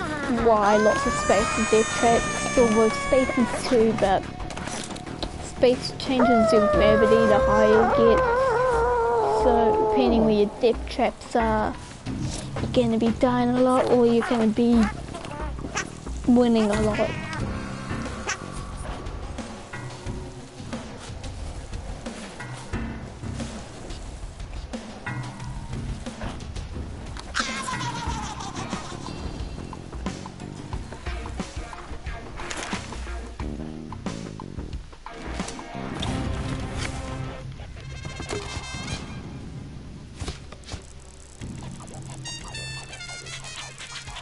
why lots of space and death traps. Still worth space is 2, but space changes your gravity the higher you get. So depending where your death traps are, you're going to be dying a lot or you're going to be winning a lot.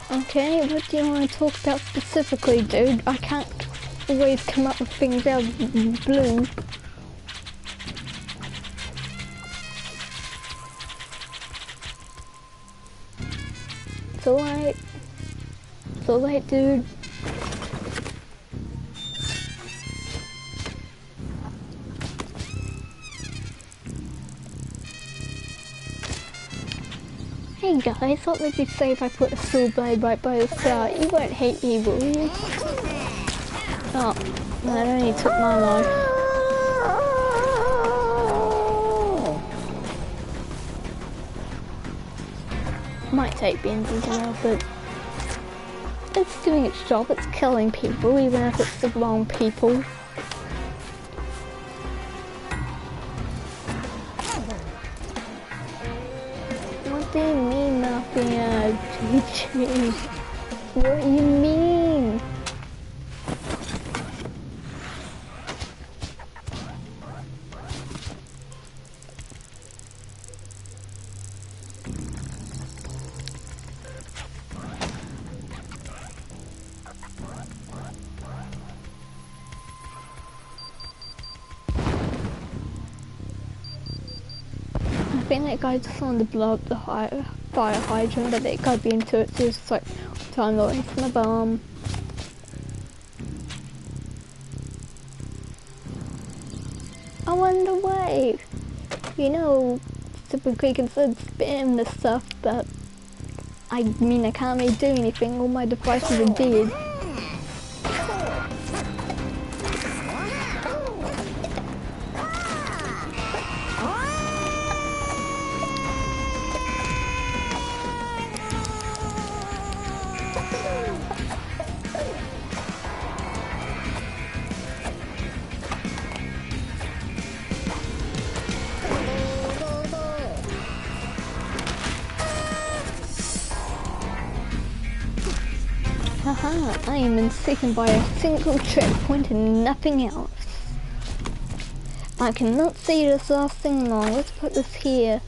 Okay, what do you want to talk about specifically, dude? I can't always come up with things out of the blue. It's alright. It's alright, dude. Hey guys, what would you say if I put a sword blade right by the start? You won't hate me, will you? Oh, that only took my life. Might take Ben's as well, but it's doing its job. It's killing people, even if it's the wrong people. What do you mean nothing, GG? What do you mean? I think that guy just wanted to blow up the fire hydrant, but that guy beat into it, so he was just like, time to waste my bomb. I wonder why. You know, typically considered spam this stuff, but I mean I can't really do anything, all my devices are dead. Haha, I am ensnared by a single checkpoint and nothing else. I cannot see this lasting long. Let's put this here.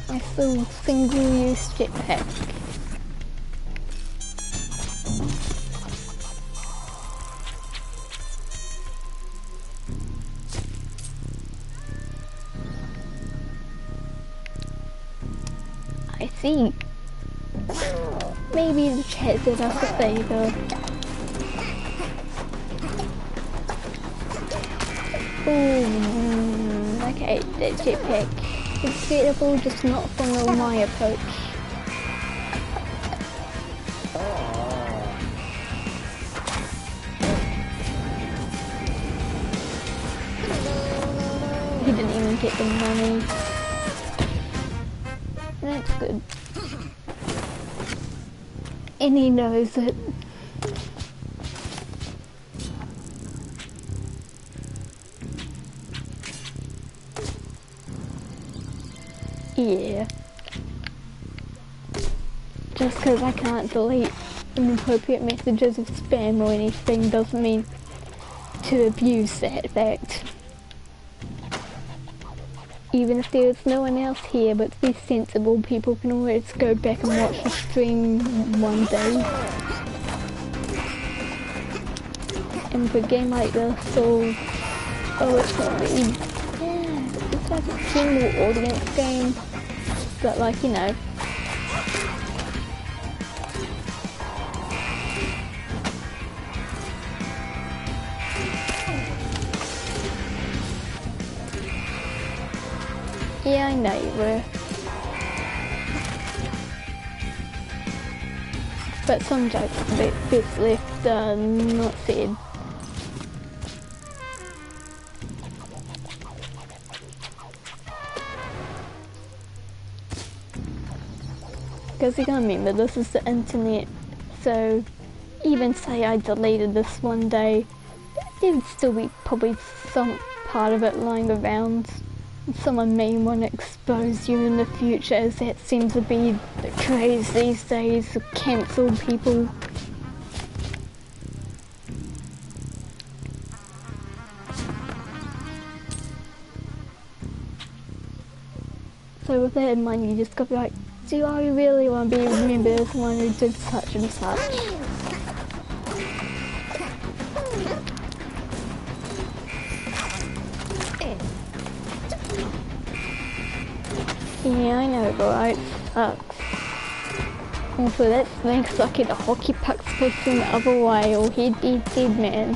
My little single-use jetpack. I see. Maybe the chat did us a favour. Ooh, okay, that jetpack. It's suitable, just not from my approach. He didn't even get the money. That's good. And he knows it. Yeah. Just because I can't delete inappropriate messages of spam or anything doesn't mean to abuse that fact. Even if there's no one else here, but to be sensible, people can always go back and watch the stream one day. And for a game like this, it's not really, yeah, it's like a general audience game, but like, you know. Yeah, I know you were. But some jokes bits left not said. Because you gotta remember, this is the internet, so even say I deleted this one day, there would still be probably some part of it lying around. Someone may want to expose you in the future, as that seems to be the craze these days, to cancel people. So with that in mind, you just gotta be like, do I really want to be remembered as one who did such and such? Yeah, I know, right? Sucks. Also, that snake's lucky the hockey puck's facing the other way, or he'd be dead man.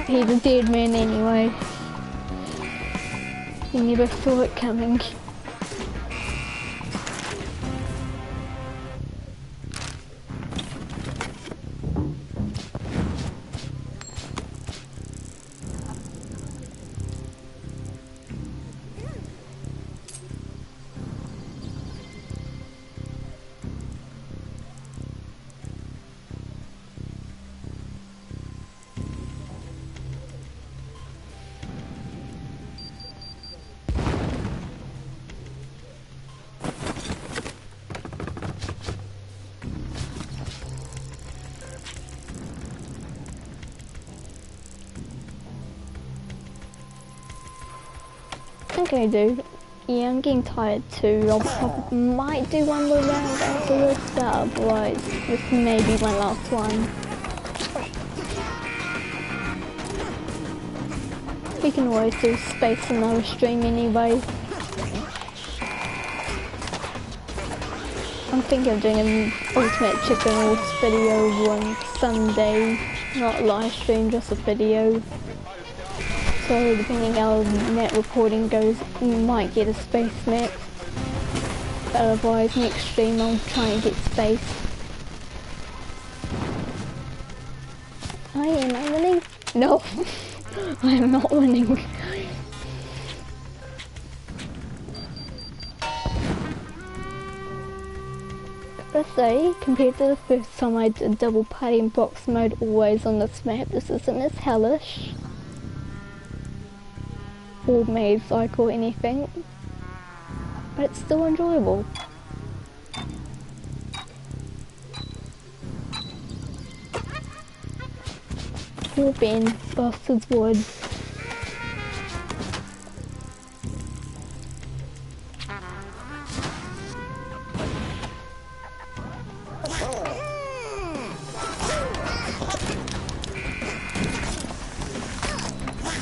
He's a dead man anyway. You never saw it coming. Okay, dude. Yeah, I'm getting tired too. Might do one more round afterwards, but otherwise, this may be my last one. We can always do space another stream anyway. I'm thinking of doing an Ultimate Chicken Horse video on Sunday, not live stream, just a video. So depending how net recording goes, we might get a space net. But otherwise, next stream I'll try and get space. Am I winning? No, I am not winning. Gotta say, compared to the first time I did double party in box mode always on this map, this isn't as hellish. Or maze like or anything, but it's still enjoyable. Poor Ben, Bastard's Wood.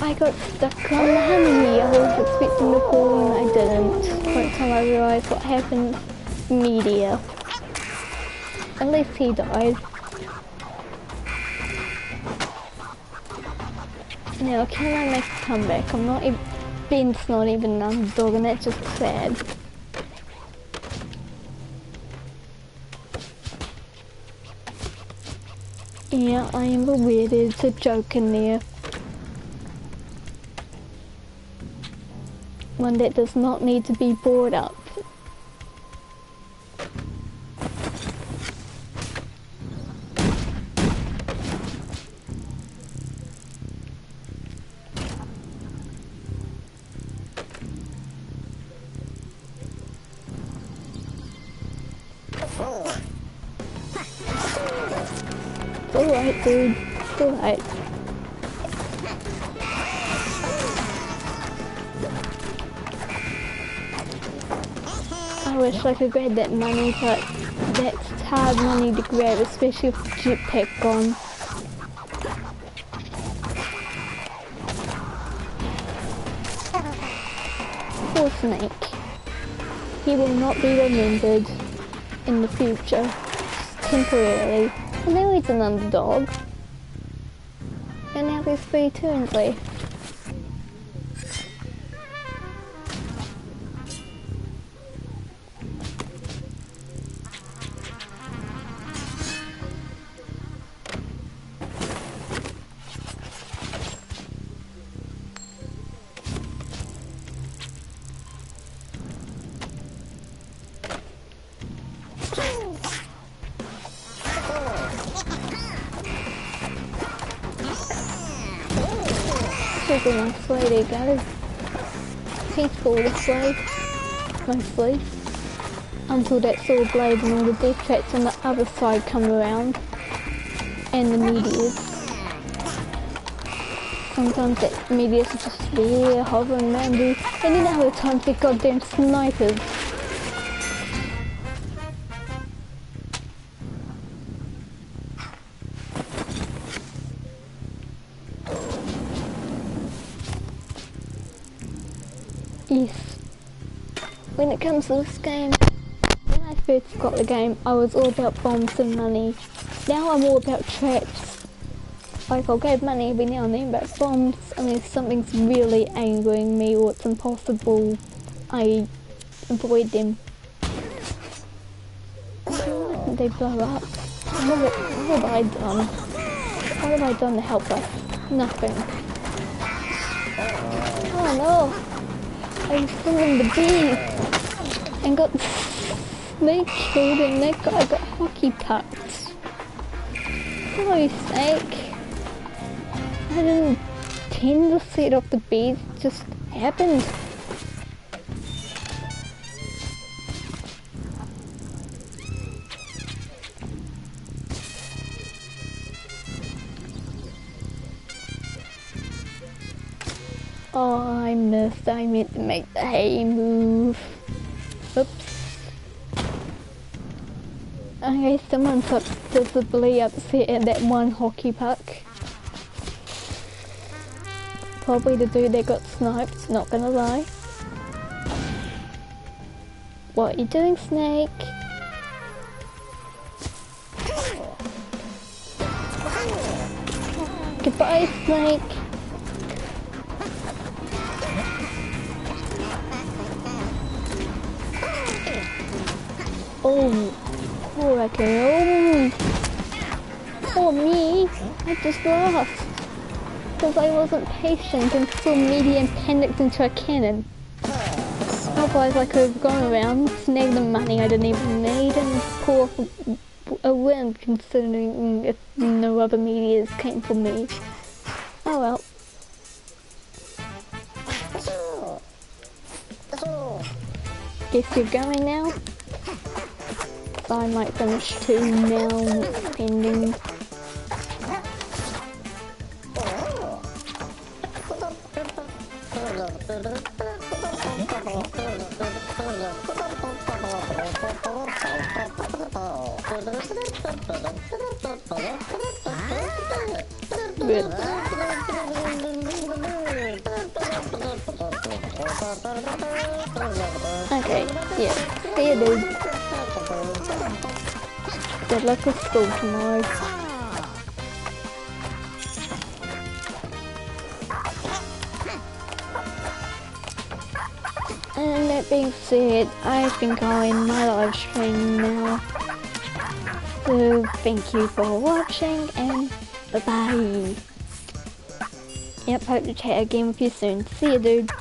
I got stuck on the honey. I was expecting to fall and I didn't. By the time I realised what happened, media. At least he died. Now can I make a comeback? I'm not even... Ben's not even an underdog and that's just sad. Yeah, I am aware there's a joke in there. One that does not need to be brought up. It's alright, dude. It's alright. I wish I could grab that money, but that's hard money to grab, especially with the jetpack gone. Poor Snake. He will not be remembered in the future, just temporarily. And now he's an underdog. And now there's 3 turns left. Taking my sleigh, there you go. Peaceful this way, mostly. Until that saw blade and all the death traps on the other side come around. And the meteors. Sometimes that meteors are just there, hovering around you. And then other times they're goddamn snipers. Yes. it comes to this game, when I first got the game, I was all about bombs and money. Now I'm all about traps. Like, I'll get money every now and then, but bombs, unless something's really angering me or it's impossible, I avoid them. Why didn't they blow up? What have I done? What have I done to help us? Nothing. Oh no! I was filming the bees and got snake killed and that guy got hockey pucked. Hello, Snake. I didn't intend to set off the bees, it just happened. Oh, I missed. I meant to make the hay move. Oops. Okay, someone's visibly upset at that one hockey puck. Probably the dude that got sniped, not gonna lie. What are you doing, Snake? Goodbye, Snake. Oh, poor girl. Poor me. I just lost. Because I wasn't patient and saw media and panicked into a cannon. Otherwise I could have gone around, snagged the money I didn't even need and pull off a win considering if no other medias came for me. Oh well. Guess you're going now? I might finish 2 now, depending. Good. Okay, yeah, see you dude. Good luck with school tomorrow. And that being said, I think I'll end my live stream now. So thank you for watching and bye bye. Yep, hope to chat again with you soon. See you dude.